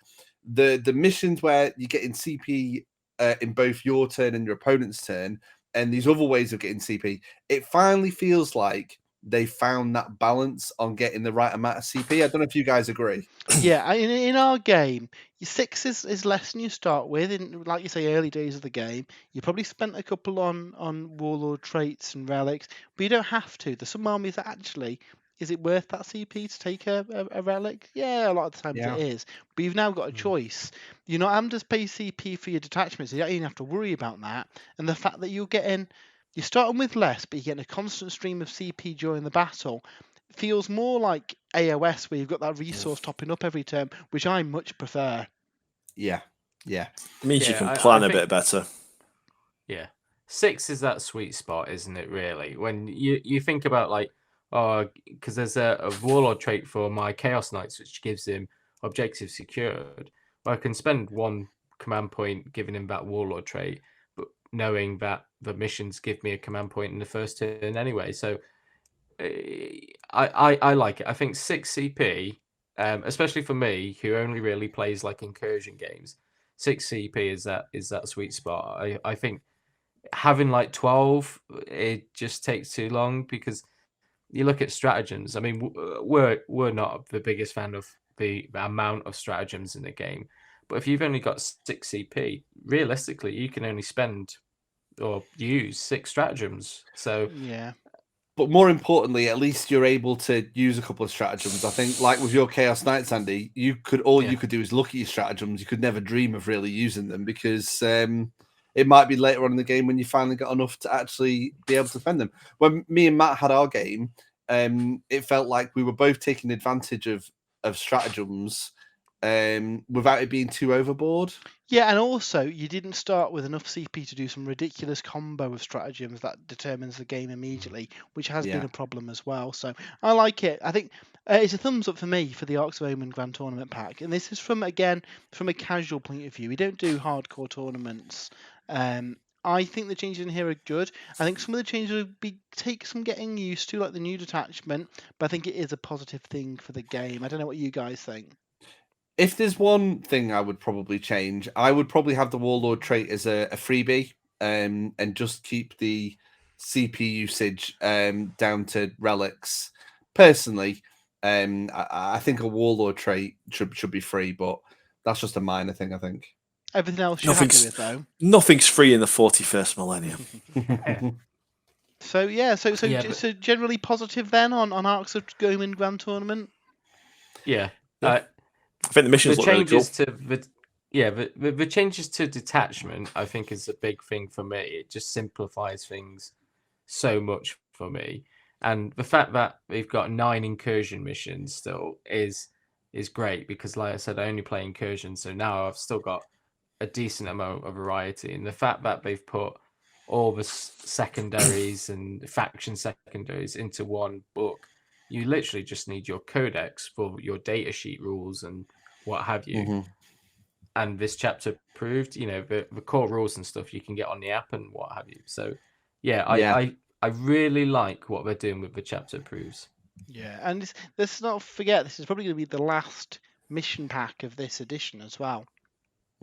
the missions where you're getting CP in both your turn and your opponent's turn, and these other ways of getting CP, it finally feels like they found that balance on getting the right amount of CP. I don't know if you guys agree. Yeah, in our game, 6 is less than you start with. In, like you say, early days of the game, you probably spent a couple on warlord traits and relics, but you don't have to. There's some armies that actually, is it worth that CP to take a relic? Yeah, a lot of the times it is. But you've now got a choice. You're not having to pay CP for your detachments, so you don't even have to worry about that. And the fact that you're starting with less, but you're getting a constant stream of CP during the battle, feels more like AOS, where you've got that resource topping up every term, which I much prefer. Yeah. It means you can plan a bit better. Yeah. 6 is that sweet spot, isn't it, really? When you think about, like, because there's a warlord trait for my Chaos Knights, which gives him objective secured. Well, I can spend 1 command point giving him that warlord trait, but knowing that the missions give me a command point in the first turn anyway. So I like it. I think 6 CP, especially for me, who only really plays like incursion games, 6 CP is that sweet spot. I think having like 12, it just takes too long, because you look at stratagems. I mean, we're not the biggest fan of the amount of stratagems in the game, but if you've only got 6 CP, realistically, you can only spend or use 6 stratagems. So yeah. But more importantly, at least you're able to use a couple of stratagems. I think, like with your Chaos Knights, Andy, you could do is look at your stratagems. You could never dream of really using them, because it might be later on in the game when you finally got enough to actually be able to defend them. When me and Matt had our game, it felt like we were both taking advantage of stratagems without it being too overboard. Yeah, and also you didn't start with enough CP to do some ridiculous combo of stratagems that determines the game immediately, which has been a problem as well. So I like it. I think it's a thumbs up for me for the Arks of Omen Grand Tournament pack, and this is from a casual point of view. We don't do hardcore tournaments. I think the changes in here are good. I think some of the changes would take some getting used to, like the new detachment, but I think it is a positive thing for the game. I don't know what you guys think. If there's one thing I would probably change, I would probably have the Warlord trait as a freebie, and just keep the CP usage down to relics. Personally, I think a Warlord trait should be free, but that's just a minor thing, I think. Everything else you're happy Nothing's with, though. nothing's free in the 41st millennium. So yeah, so Yeah, but- so generally positive then on Arks of Omen Grand Tournament. Yeah. Yeah. I think the missions The look really cool. changes to the changes to detachment, I think, is a big thing for me. It just simplifies things so much for me, and the fact that we've got 9 incursion missions still is great, because, like I said, I only play incursion, so now I've still got a decent amount of variety. And the fact that they've put all the secondaries and faction secondaries into one book, you literally just need your codex for your data sheet rules and what have you. And this chapter proved, the core rules and stuff you can get on the app and what have you. So yeah, I really like what they're doing with the chapter proofs. Yeah, and let's not forget, this is probably going to be the last mission pack of this edition as well.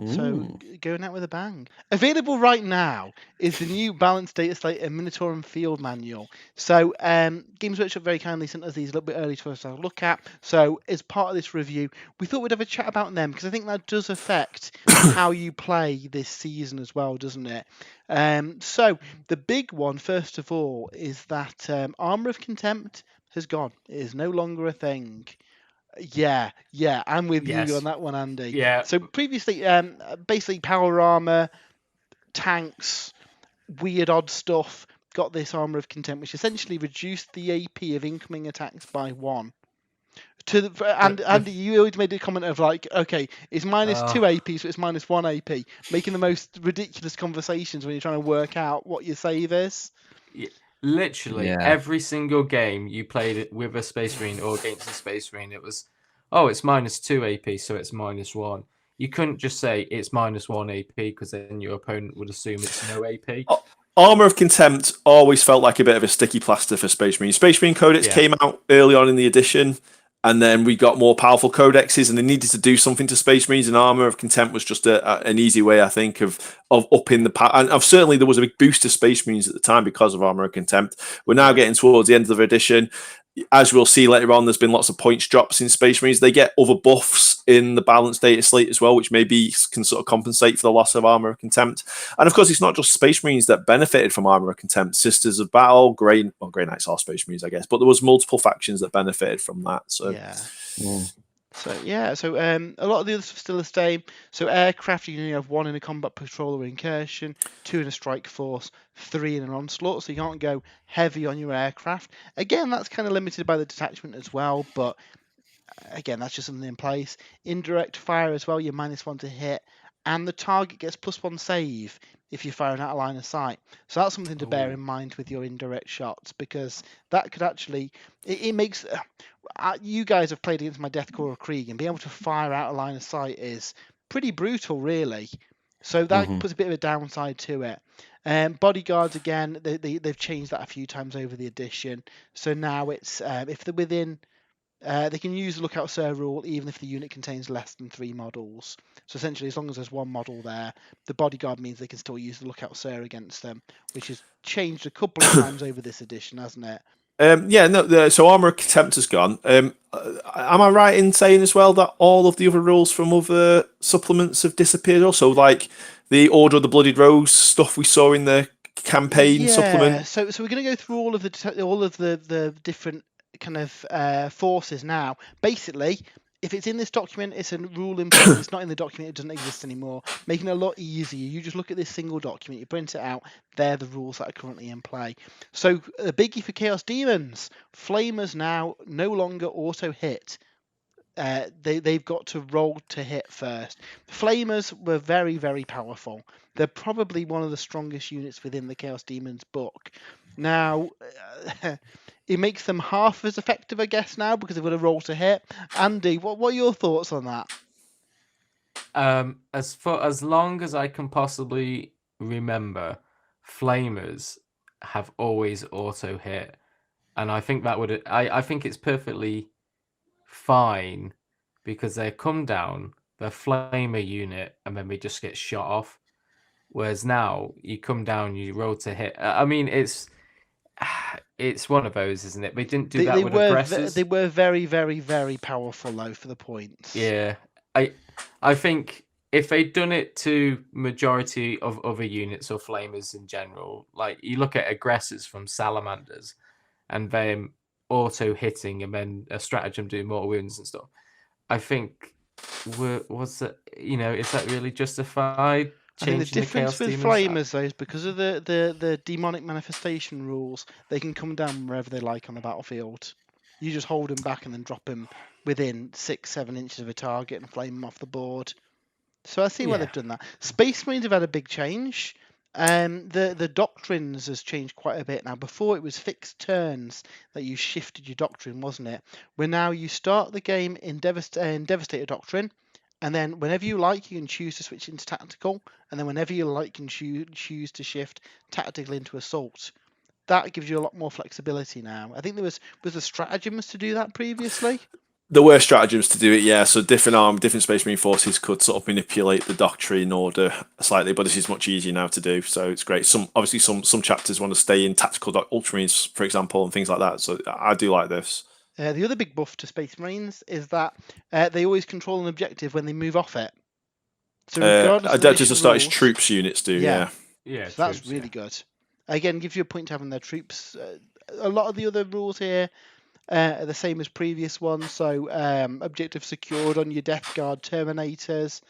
So going out with a bang. Available right now is the new Balanced Dataslate and Minotaur and Field Manual. So Games Workshop very kindly sent us these a little bit early for us to have a look at. So as part of this review, we thought we'd have a chat about them, because I think that does affect how you play this season as well, doesn't it? So the big one, first of all, is that Armour of Contempt has gone. It is no longer a thing. Yeah, I'm with you Yes. on that one, Andy. Yeah. So previously, basically power armor, tanks, weird odd stuff got this Armour of Contempt, which essentially reduced the AP of incoming attacks by 1. And Andy, you always made a comment of like, okay, it's minus 2 AP, so it's minus 1 AP, making the most ridiculous conversations when you're trying to work out what your save is. Literally every single game you played it with a Space Marine or against a Space Marine, it was, it's minus 2 AP, so it's minus 1. You couldn't just say it's minus 1 AP, because then your opponent would assume it's no AP. Armour of Contempt always felt like a bit of a sticky plaster for Space Marine. Space Marine Codex came out early on in the edition, and then we got more powerful codexes, and they needed to do something to Space Marines, and Armour of Contempt was just an easy way, I think, of upping the power. And certainly there was a big boost to Space Marines at the time because of Armour of Contempt. We're now getting towards the end of the edition. As we'll see later on, there's been lots of points drops in Space Marines. They get other buffs in the balanced data slate as well, which maybe can sort of compensate for the loss of Armour of Contempt. And of course, it's not just Space Marines that benefited from Armour of Contempt. Sisters of Battle, Grey Knights are Space Marines, I guess, but there was multiple factions that benefited from that. So So a lot of the others are still the same. So aircraft, you can only have 1 in a combat patrol or incursion, 2 in a strike force, 3 in an onslaught. So you can't go heavy on your aircraft. Again, that's kind of limited by the detachment as well, but again, that's just something in place. Indirect fire as well, you're minus 1 to hit, and the target gets +1 save if you're firing out of line of sight. So that's something to bear in mind with your indirect shots, because that could actually, it makes, you guys have played against my Deathcore of Krieg, and being able to fire out of line of sight is pretty brutal, really. So that puts a bit of a downside to it. Bodyguards, again, they've changed that a few times over the edition. So now it's, if they're within, they can use the Lookout Sir rule even if the unit contains less than 3 models. So essentially, as long as there's 1 model there, the Bodyguard means they can still use the Lookout Sir against them, which has changed a couple of times over this edition, hasn't it? So Armour of Contempt has gone. Am I right in saying as well that all of the other rules from other supplements have disappeared also? Like the Order of the Bloodied Rose stuff we saw in the campaign supplement? So we're going to go through all of the different kind of forces now. Basically, if it's in this document, it's a rule in place. If it's not in the document, it doesn't exist anymore, making it a lot easier. You just look at this single document, you print it out, they're the rules that are currently in play. So a biggie for Chaos Demons, Flamers now no longer auto hit. They've got to roll to hit first. Flamers were very, very powerful. They're probably one of the strongest units within the Chaos Demons book. Now, it makes them half as effective, I guess, now, because they've got to roll to hit. Andy, what are your thoughts on that? As long as I can possibly remember, Flamers have always auto hit, and I think that would I think it's perfectly fine, because they come down, they flame a unit, and then they just get shot off. Whereas now you come down, you roll to hit. I mean, it's one of those, isn't it? They didn't do that They with were aggressors. they were very, very, very powerful though for the points. Yeah, I think if they'd done it to majority of other units or flamers in general, like you look at aggressors from salamanders, and them auto hitting, and then a stratagem doing more wounds and stuff. I think was that is that really justified? I think the Changing the difference chaos with demons? flamers though is because of the demonic manifestation rules, they can come down wherever they like on the battlefield. You just hold them back and then drop them within 6-7 inches of a target and flame them off the board. So I see why Yeah. they've done that. Space Marines have had a big change. The doctrines has changed quite a bit now. Before it was fixed turns that you shifted your doctrine, wasn't it? Where now you start the game in Devastator doctrine, and then whenever you like, you can choose to switch into tactical, and then whenever you like, you can choose to shift tactical into assault. That gives you a lot more flexibility now. I think there was the stratagems to do that previously. There were stratagems to do it, yeah. So different Space Marine forces could sort of manipulate the doctrine order slightly, but this is much easier now to do. So it's great. Some chapters want to stay in tactical Ultramarines, for example, and things like that. So I do like this. The other big buff to Space Marines is that they always control an objective when they move off it. So regardless of the Adeptus mission Astartes rules, troops units do, yeah. Yeah, so that's really good. Again, gives you a point to having their troops. A lot of the other rules here are the same as previous ones. So objective secured on your Death Guard Terminators.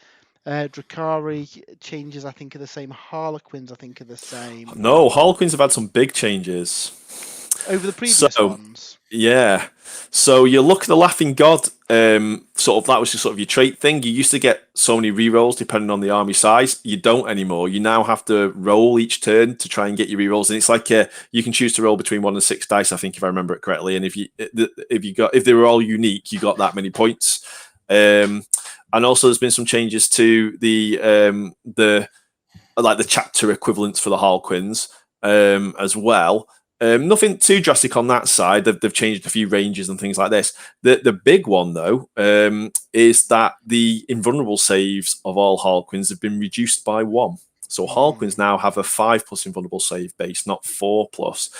Drakari changes, I think, are the same. Harlequins, I think, are the same. No, Harlequins have had some big changes. Over the previous ones. Yeah. So you look at the Laughing God, sort of that was just sort of your trait thing. You used to get so many rerolls depending on the army size. You don't anymore. You now have to roll each turn to try and get your rerolls, and it's like you can choose to roll between 1 and 6 dice, I think, if I remember it correctly. And if they were all unique, you got that many points. And also, there's been some changes to the chapter equivalents for the Harlequins as well. Nothing too drastic on that side. They've changed a few ranges and things like this. The big one, though, is that the invulnerable saves of all Harlequins have been reduced by 1. So Harlequins now have a 5+ invulnerable save base, not 4+.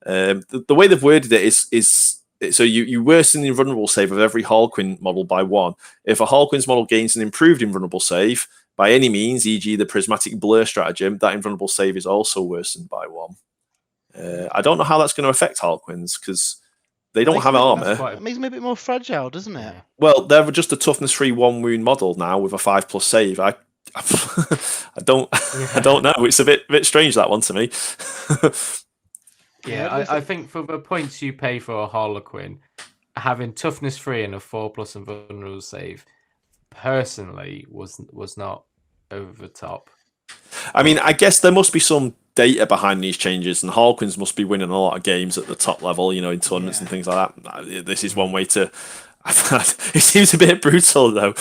The way they've worded it is so you worsen the invulnerable save of every Harlequin model by 1. If a Harlequin's model gains an improved invulnerable save by any means, e.g. the Prismatic Blur stratagem, that invulnerable save is also worsened by 1. I don't know how that's going to affect Harlequins because they don't have armor. It makes them a bit more fragile, doesn't it? Well, they're just a toughness 3 1 wound model now with a 5+ save. I don't know. It's a bit strange, that one, to me. Yeah, I think for the points you pay for a Harlequin, having toughness 3 and a 4+ invulnerable save, personally, was not over the top. I mean, I guess there must be some data behind these changes, and Harlequins must be winning a lot of games at the top level, in tournaments and things like that. This is one way to. It seems a bit brutal, though.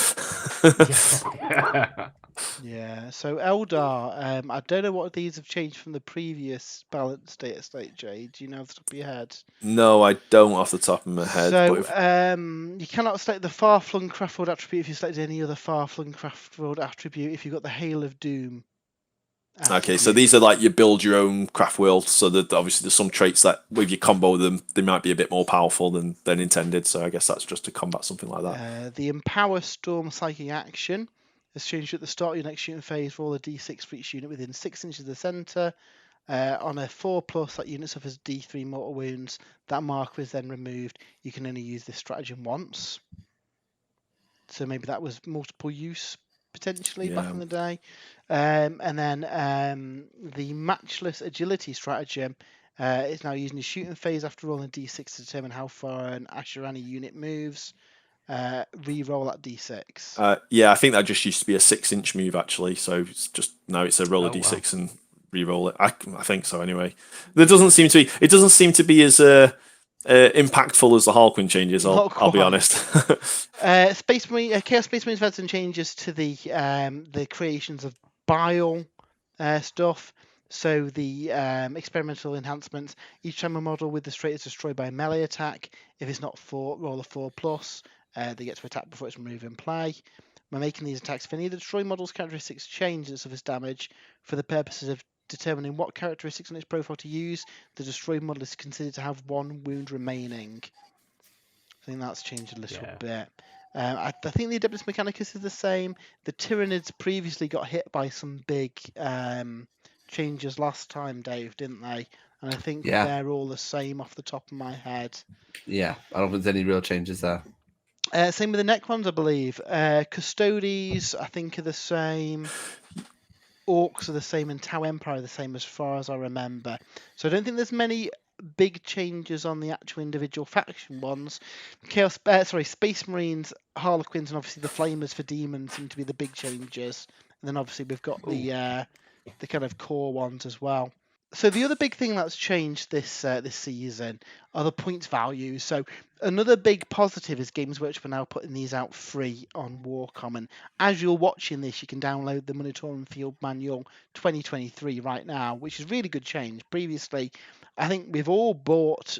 Yeah. So Eldar, I don't know what these have changed from the previous balanced Dataslate, Jay. Do you know off the top of your head? No, I don't off the top of my head. So you cannot select the far-flung craftworld attribute if you select any other far-flung craftworld attribute if you've got the Hail of Doom. Okay, so these are like you build your own craft world, so that obviously there's some traits that if you combo them, they might be a bit more powerful than intended. So I guess that's just to combat something like that. The Empower Storm Psychic Action has changed at the start of your next shooting phase. Roll a d6 for each unit within 6 inches of the centre. On a 4+, that unit suffers d3 mortal wounds. That marker is then removed. You can only use this stratagem once. So maybe that was multiple use potentially back in the day. And then the Matchless Agility stratagem is now using the shooting phase after rolling a d6 to determine how far an Ashurani unit moves. Re-roll that d6. Yeah, I think that just used to be a 6-inch move actually. So it's just now it's a roll a d6 and re-roll it. I think so anyway. It doesn't seem to be as impactful as the Harlequin changes. I'll be honest. Chaos Space Marines have had some changes to the creations of bile stuff. So the experimental enhancements. Each time a model with this trait is destroyed by a melee attack, if it's not 4, roll a 4+. They get to attack before its move in play. By making these attacks, if any of the destroy model's characteristics change that suffers damage, for the purposes of determining what characteristics on its profile to use, the destroy model is considered to have 1 wound remaining. I think that's changed a little bit. I think the Adeptus Mechanicus is the same. The Tyranids previously got hit by some big changes last time, Dave, didn't they? And I think they're all the same off the top of my head. Yeah, I don't think there's any real changes there. Same with the Necrons, I believe. Custodes, I think, are the same. Orcs are the same, and Tau Empire are the same as far as I remember. So I don't think there's many big changes on the actual individual faction ones. Space Marines, Harlequins, and obviously the Flamers for Demons seem to be the big changes. And then obviously we've got the kind of core ones as well. So the other big thing that's changed this season are the points values. So another big positive is Games Workshop are now putting these out free on Warcommon. As you're watching this, you can download the Monitoring Field Manual 2023 right now, which is really good change. Previously, I think we've all bought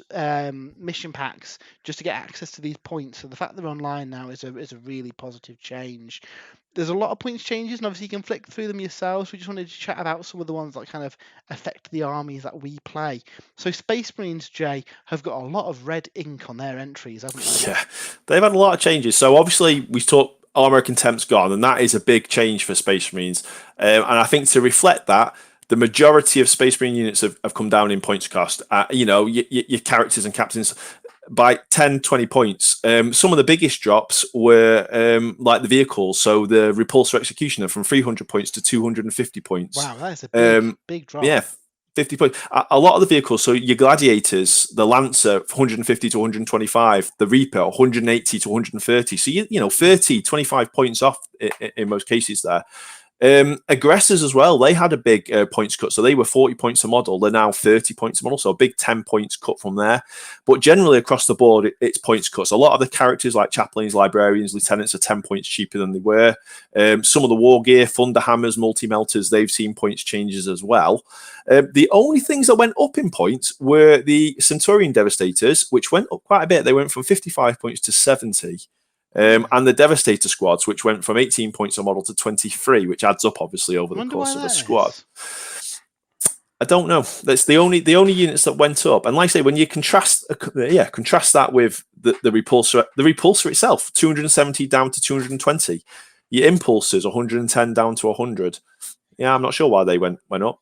mission packs just to get access to these points. So the fact they're online now is a really positive change. There's a lot of points changes, and obviously you can flick through them yourselves. We just wanted to chat about some of the ones that kind of affect the armies that we play. So Space Marines, Jay, have got a lot of red ink on their entries, haven't they? Yeah, they've had a lot of changes. So obviously we talked Armour of Contempt's gone, and that is a big change for Space Marines. And I think to reflect that, the majority of Space Marine units have come down in points cost. Your characters and captains by 10, 20 points. Some of the biggest drops were like the vehicles. So the Repulsor Executioner from 300 points to 250 points. Wow, that is a big drop. Yeah, 50 points. A lot of the vehicles, so your Gladiators, the Lancer, 150 to 125, the Reaper, 180 to 130. So, 30, 25 points off in most cases there. Aggressors as well, they had a big points cut, so they were 40 points a model, they're now 30 points a model, so a big 10 points cut from there. But generally across the board, it's points cuts. A lot of the characters like chaplains, librarians, lieutenants are 10 points cheaper than they were. Some of the war gear, Thunderhammers, multi-melters, they've seen points changes as well. The only things that went up in points were the Centurion Devastators, which went up quite a bit. They went from 55 points to 70. And the Devastator squads, which went from 18 points a model to 23, which adds up obviously over the course of a squad. I don't know. That's the only units that went up. And like I say, when you contrast that with the repulsor itself, 270 down to 220. Your impulses 110 down to 100. Yeah, I'm not sure why they went up.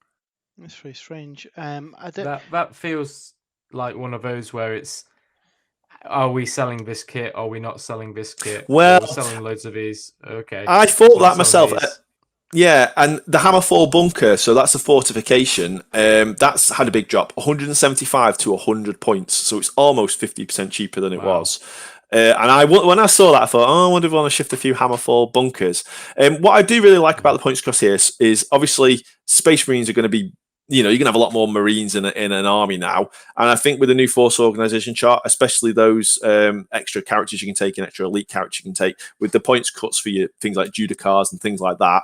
That's very strange. That feels like one of those where it's, are we selling this kit? Are we not selling this kit? Well, we're selling loads of these. Okay. I thought that myself. Yeah, and the Hammerfall bunker, so that's a fortification. That's had a big drop, 175 to 100 points. So it's almost 50% cheaper than it was. And when I saw that, I thought, I wonder if I want to shift a few Hammerfall bunkers. What I do really like about the points cross here is obviously Space Marines are going to be, you're going to have a lot more Marines in an army now. And I think with the new force organization chart, especially those extra characters you can take, an extra elite character you can take, with the points cuts for your things like Judicars and things like that,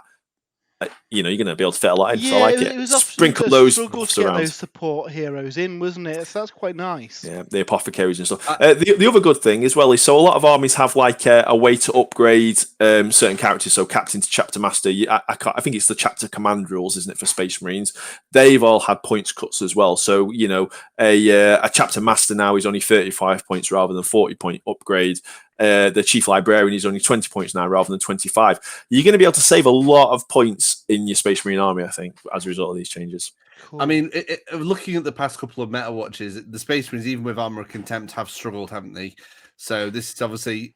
you're going to be able to fit a lot in. Yeah, so I like it was sprinkle those struggle to get those support heroes in, wasn't it? So that's quite nice. Yeah, the apothecaries and stuff. The other good thing as well is, so a lot of armies have like a way to upgrade certain characters. So captain to chapter master. I think it's the chapter command rules, isn't it, for Space Marines? They've all had points cuts as well. So a chapter master now is only 35 points rather than 40 point upgrade. The chief librarian is only 20 points now rather than 25. You're going to be able to save a lot of points in your Space Marine army, I think, as a result of these changes. Cool. I mean, looking at the past couple of meta watches, the Space Marines, even with Armour of Contempt, have struggled, haven't they? So this is obviously,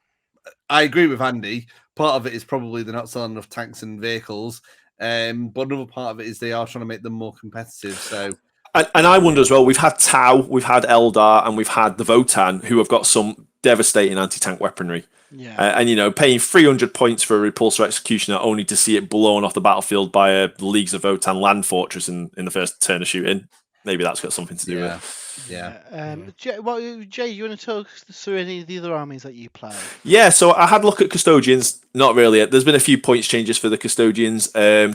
I agree with Andy. Part of it is probably they're not selling enough tanks and vehicles, but another part of it is they are trying to make them more competitive. So. And I wonder as well, we've had Tau, we've had Eldar, and we've had the Votan, who have got some devastating anti-tank weaponry. Yeah. And paying 300 points for a Repulsor Executioner only to see it blown off the battlefield by a Leagues of Votan land fortress in the first turn of shooting. Maybe that's got something to do with it. Yeah. Jay, you want to talk through any of the other armies that you play? Yeah, so I had a look at Custodians. Not really. There's been a few points changes for the Custodians. So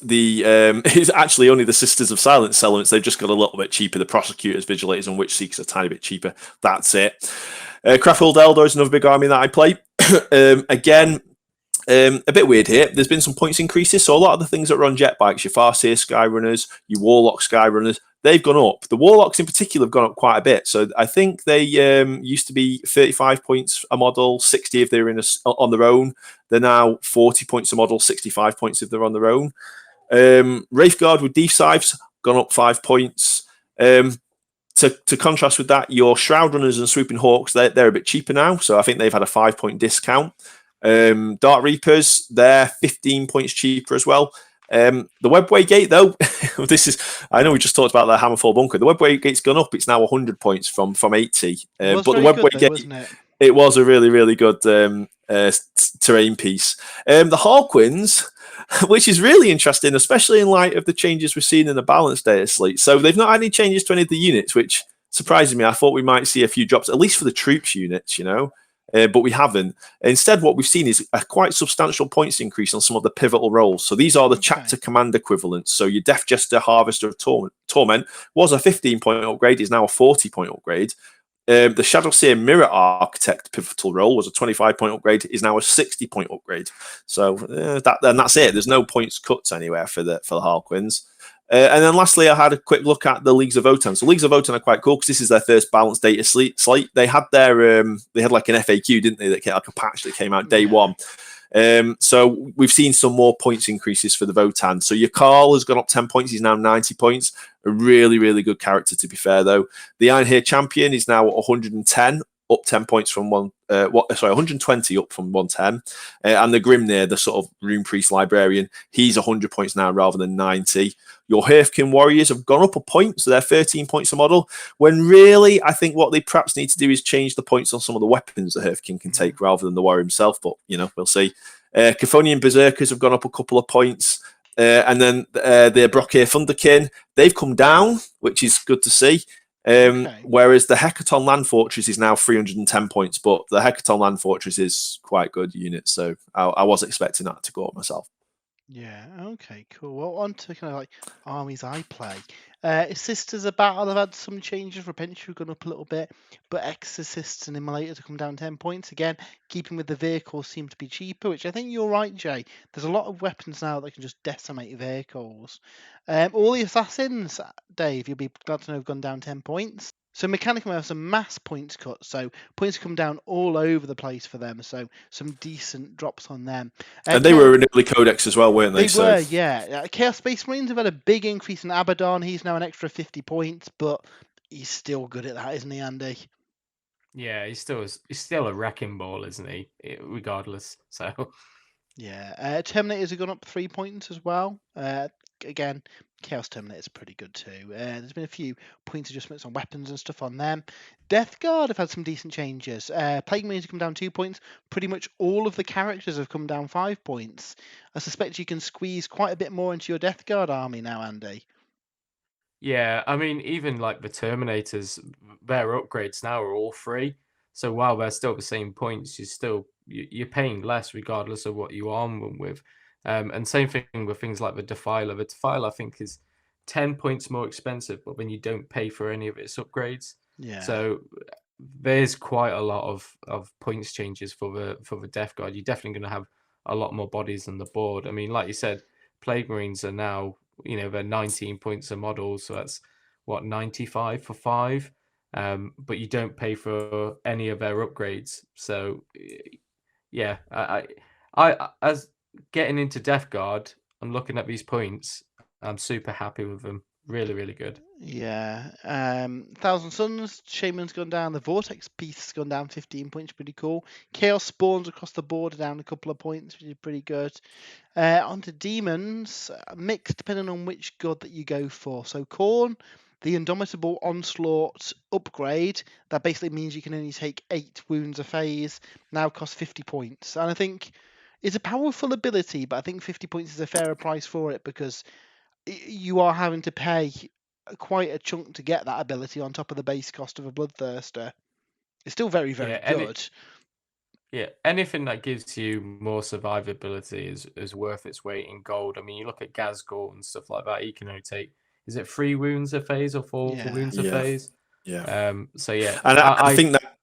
it's actually only the Sisters of Silence elements. They've just got a little bit cheaper. The Prosecutors, Vigilators, and Witch Seekers are a tiny bit cheaper. That's it. Craftworld Eldor is another big army that I play. Again, a bit weird here. There's been some points increases, so a lot of the things that are on jet bikes, your Farseer Skyrunners, your Warlock Skyrunners, they've gone up. The Warlocks in particular have gone up quite a bit. So I think they used to be 35 points a model, 60 if they were on their own. They're now 40 points a model, 65 points if they're on their own. Wraithguard with Deep Scythes gone up 5 points. To contrast with that, your Shroud Runners and Swooping Hawks, they're a bit cheaper now. So I think they've had a 5-point discount. Dark Reapers, they're 15 points cheaper as well. The Webway Gate, though, I know we just talked about the Hammerfall Bunker. The Webway Gate's gone up. It's now 100 points from 80. It was but the very Webway good, though, Gate, wasn't it? it was a really, really good terrain piece. The Harlequins, which is really interesting, especially in light of the changes we've seen in the balance Dataslate. So they've not had any changes to any of the units, which surprises me. I thought we might see a few drops, at least for the troops units, but we haven't. Instead, what we've seen is a quite substantial points increase on some of the pivotal roles. So these are the chapter command equivalents. So your Death Jester, Harvester of Torment was a 15-point upgrade, is now a 40-point upgrade. The Shadowseer Mirror Architect pivotal role was a 25-point upgrade, is now a 60-point upgrade. So that's it. There's no points cuts anywhere for the Harlequins. And then lastly, I had a quick look at the Leagues of Votann. So Leagues of Votann are quite cool because this is their first balanced data slate. They had they had like an FAQ, didn't they? Like a patch that came out day one. So we've seen some more points increases for the Votann. So your Carl has gone up 10 points. He's now 90 points. A really, really good character, to be fair, though. The Iron Hair Champion is now 110, up 10 points from 120 up from 110. And the Grimnir, the sort of Rune Priest Librarian, he's 100 points now rather than 90. Your Hearthkin Warriors have gone up a point, so they're 13 points a model, when really I think what they perhaps need to do is change the points on some of the weapons the Hearthkin can take rather than the warrior himself, but, we'll see. Chthonian Berserkers have gone up a couple of points. And then the Brockhir Thunderkin, they've come down, which is good to see. Whereas the Hecaton Land Fortress is now 310 points, but the Hecaton Land Fortress is quite good unit, so I was expecting that to go up myself. Yeah, okay, cool. Well, on to kind of like armies I play. Sisters of Battle have had some changes. Repentance have gone up a little bit, but Exorcists and Immolators have come down 10 points. Again, keeping with the vehicles seem to be cheaper, which I think you're right, Jay. There's a lot of weapons now that can just decimate vehicles. All the Assassins, Dave, you'll be glad to know have gone down 10 points. So Mechanicum have some mass points cuts, so points come down all over the place for them, so some decent drops on them. And they were in early Codex as well, weren't they? They were, yeah. Chaos Space Marines have had a big increase in Abaddon. He's now an extra 50 points, but he's still good at that, isn't he, Andy? Yeah, he's still a wrecking ball, isn't he? Regardless, so... Yeah, Terminators have gone up 3 points as well. Again, Chaos Terminators are pretty good too. There's been a few points adjustments on weapons and stuff on them. Death Guard have had some decent changes. Plague Marines have come down 2 points. Pretty much all of the characters have come down 5 points. I suspect you can squeeze quite a bit more into your Death Guard army now, Andy. Yeah, I mean, even like the Terminators, their upgrades now are all free. So while they're still the same points, you're paying less regardless of what you arm them with. And same thing with things like the Defiler. The Defiler, I think, is 10 points more expensive, but then you don't pay for any of its upgrades. Yeah. So there's quite a lot of points changes for the Death Guard. You're definitely going to have a lot more bodies on the board. I mean, like you said, Plague Marines are now, they're 19 points a model, so that's 95 for 5. But you don't pay for any of their upgrades. So yeah, I as getting into Death Guard, I'm looking at these points. I'm super happy with them. Really, really good. Yeah. Thousand Suns, Shaman's gone down. The Vortex piece has gone down 15 points, pretty cool. Chaos Spawns across the board are down a couple of points, which is pretty good. Onto Demons, mixed depending on which god that you go for. So Khorne, the Indomitable Onslaught upgrade, that basically means you can only take 8 wounds a phase, now costs 50 points. And I think it's a powerful ability, but I think 50 points is a fairer price for it because you are having to pay quite a chunk to get that ability on top of the base cost of a Bloodthirster. It's still very, very good. Anything that gives you more survivability is worth its weight in gold. I mean, you look at Gazgul and stuff like that, he can only take, is it 3 wounds a phase or 4 wounds a phase? Yeah. So yeah. And I think that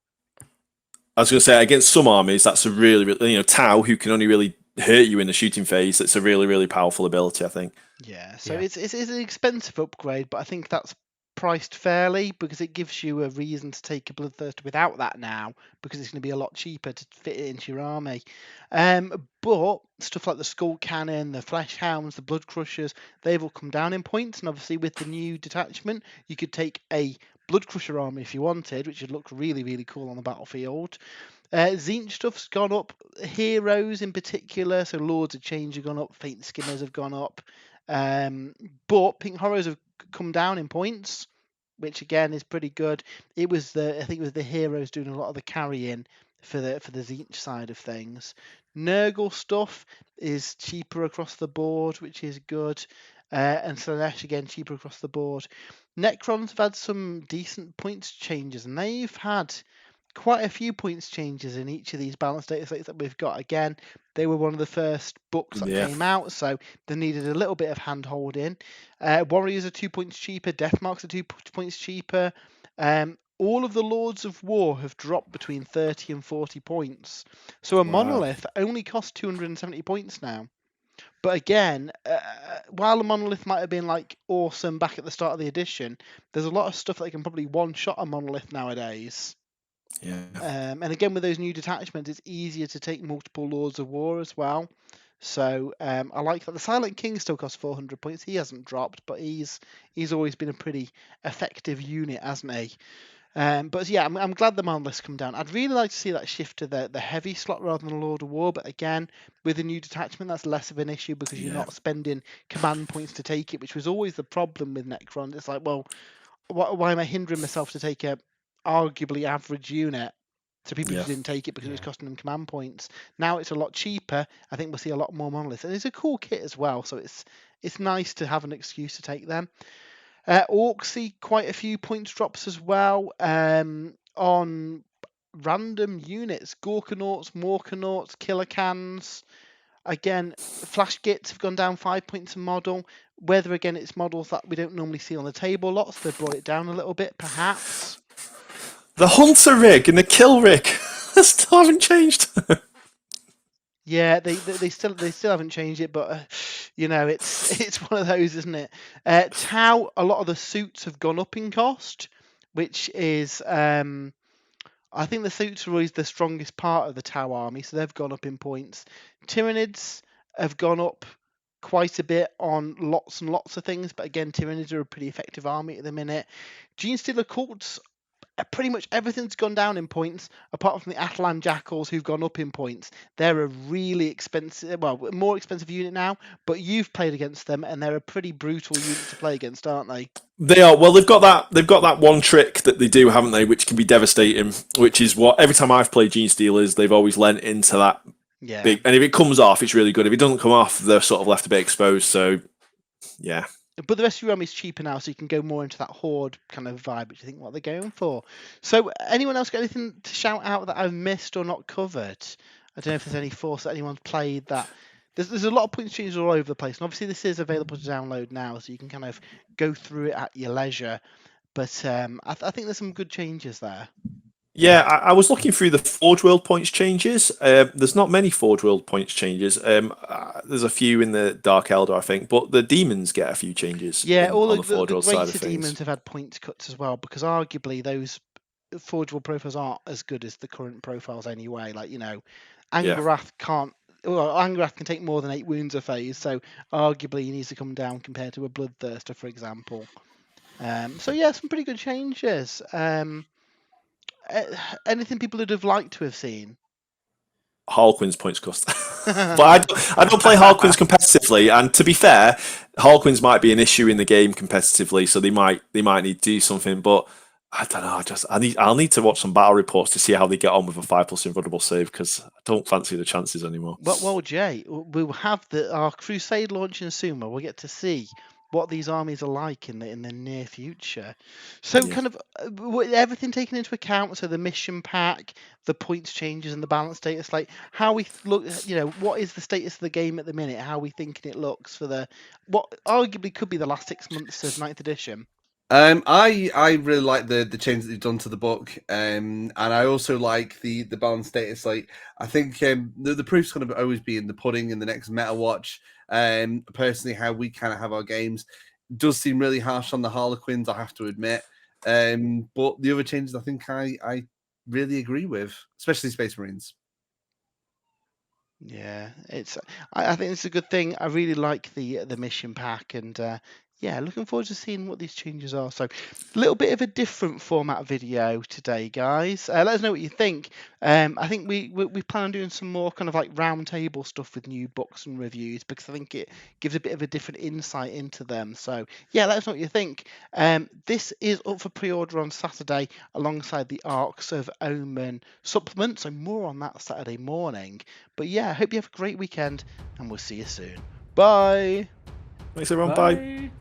I was going to say, against some armies, that's a really, really, Tau, who can only really hurt you in the shooting phase. It's a really, really powerful ability, I think. Yeah, so Yeah. it's an expensive upgrade, but I think that's priced fairly because it gives you a reason to take a Bloodthirster without that now, because it's going to be a lot cheaper to fit it into your army. But stuff like the Skull Cannon, the Flesh Hounds, the Blood Crushers, they've all come down in points, and obviously with the new detachment, you could take a Blood Crusher army if you wanted, which would look really, really cool on the battlefield. Tzeentch stuff's gone up. Heroes in particular, so Lords of Change have gone up. Faint Skimmers have gone up. But Pink Horrors have come down in points, which again is pretty good. I think it was the heroes doing a lot of the carrying for the Tzeentch side of things. Nurgle stuff is cheaper across the board, which is good. And Slanesh again cheaper across the board. Necrons have had some decent points changes, and they've had quite a few points changes in each of these balance data sets that we've got. Again, they were one of the first books that came out, so they needed a little bit of hand holding. Warriors are 2 points cheaper, Deathmarks are 2 points cheaper. All of the Lords of War have dropped between 30 and 40 points. So a monolith only costs 270 points now. But again, while a monolith might have been like awesome back at the start of the edition, there's a lot of stuff that can probably one-shot a monolith nowadays. Yeah. And again, with those new detachments, it's easier to take multiple Lords of War as well. So I like that. The Silent King still costs 400 points. He hasn't dropped, but he's always been a pretty effective unit, hasn't he? But yeah, I'm glad the monoliths come down. I'd really like to see that shift to the heavy slot rather than the Lord of War. But again, with the new detachment, that's less of an issue because you're not spending command points to take it, which was always the problem with Necron. It's like, well, why am I hindering myself to take a arguably average unit? So people just didn't take it because it was costing them command points. Now it's a lot cheaper. I think we'll see a lot more monoliths, and it's a cool kit as well. So it's nice to have an excuse to take them. Orcs see quite a few points drops as well on random units. Gorkanauts, Morkanauts, Killer Cans. Again, Flash Gits have gone down 5 points a model. Whether again it's models that we don't normally see on the table lots, they've brought it down a little bit, perhaps. The Hunter rig and the Kill rig still haven't changed. Yeah, they still haven't changed it, but it's one of those, isn't it? Tau, a lot of the suits have gone up in cost, which is I think the suits are always the strongest part of the Tau army, so they've gone up in points. Tyranids have gone up quite a bit on lots and lots of things, but again, Tyranids are a pretty effective army at the minute. Genestealer cults, pretty much everything's gone down in points, apart from the Atalan Jackals, who've gone up in points. They're a really expensive, well, more expensive unit now, but you've played against them, and they're a pretty brutal unit to play against, aren't they? They are. Well, they've got that one trick that they do, haven't they, which can be devastating, which is what every time I've played Genestealers, they've always lent into that big, and if it comes off, it's really good. If it doesn't come off, they're sort of left a bit exposed, so yeah. But the rest of your army is cheaper now, so you can go more into that horde kind of vibe, which I think what they're going for. So, anyone else got anything to shout out that I've missed or not covered? I don't know if there's any force that anyone's played that. There's a lot of points changes all over the place, and obviously this is available to download now, so you can kind of go through it at your leisure. But I think there's some good changes there. Yeah, I was looking through the Forge World points changes. There's not many Forge World points changes. There's a few in the Dark Elder, I think, but the demons get a few changes. Yeah, all on the Forge World side of greater things. demons have had points cuts as well, because arguably those Forge World profiles aren't as good as the current profiles anyway. Like, Angarath can't. Well, Angarath can take more than 8 wounds a phase, so arguably he needs to come down compared to a Bloodthirster, for example. So yeah, some pretty good changes. Anything people would have liked to have seen? Harlequin's points cost. But I don't play Harlequins competitively, and to be fair, Harlequins might be an issue in the game competitively, so they might need to do something. But I don't know. I'll need to watch some battle reports to see how they get on with a 5+ invulnerable save, because I don't fancy the chances anymore. Well, Jay, we'll have our Crusade launching soon, where we'll get to see what these armies are like in the near future. So kind of everything taken into account, so the mission pack, the points changes, and the balance status, like how we look, what is the status of the game at the minute, how we thinking it looks for what arguably could be the last 6 months of 9th edition. I really like the change that they've done to the book, and I also like the balanced data slate. I think the proof's going to always be in the pudding in the next meta watch. Personally, how we kind of have our games does seem really harsh on the Harlequins, I have to admit. But the other changes, I think I really agree with, especially Space Marines. Yeah, I think it's a good thing. I really like the mission pack, and yeah, looking forward to seeing what these changes are. So, a little bit of a different format video today, guys. Let us know what you think. I think we plan on doing some more kind of like round table stuff with new books and reviews, because I think it gives a bit of a different insight into them. So yeah, let us know what you think. This is up for pre-order on Saturday alongside the Arks of Omen supplement. So more on that Saturday morning. But yeah, I hope you have a great weekend, and we'll see you soon. Bye. Thanks everyone. Bye. Bye.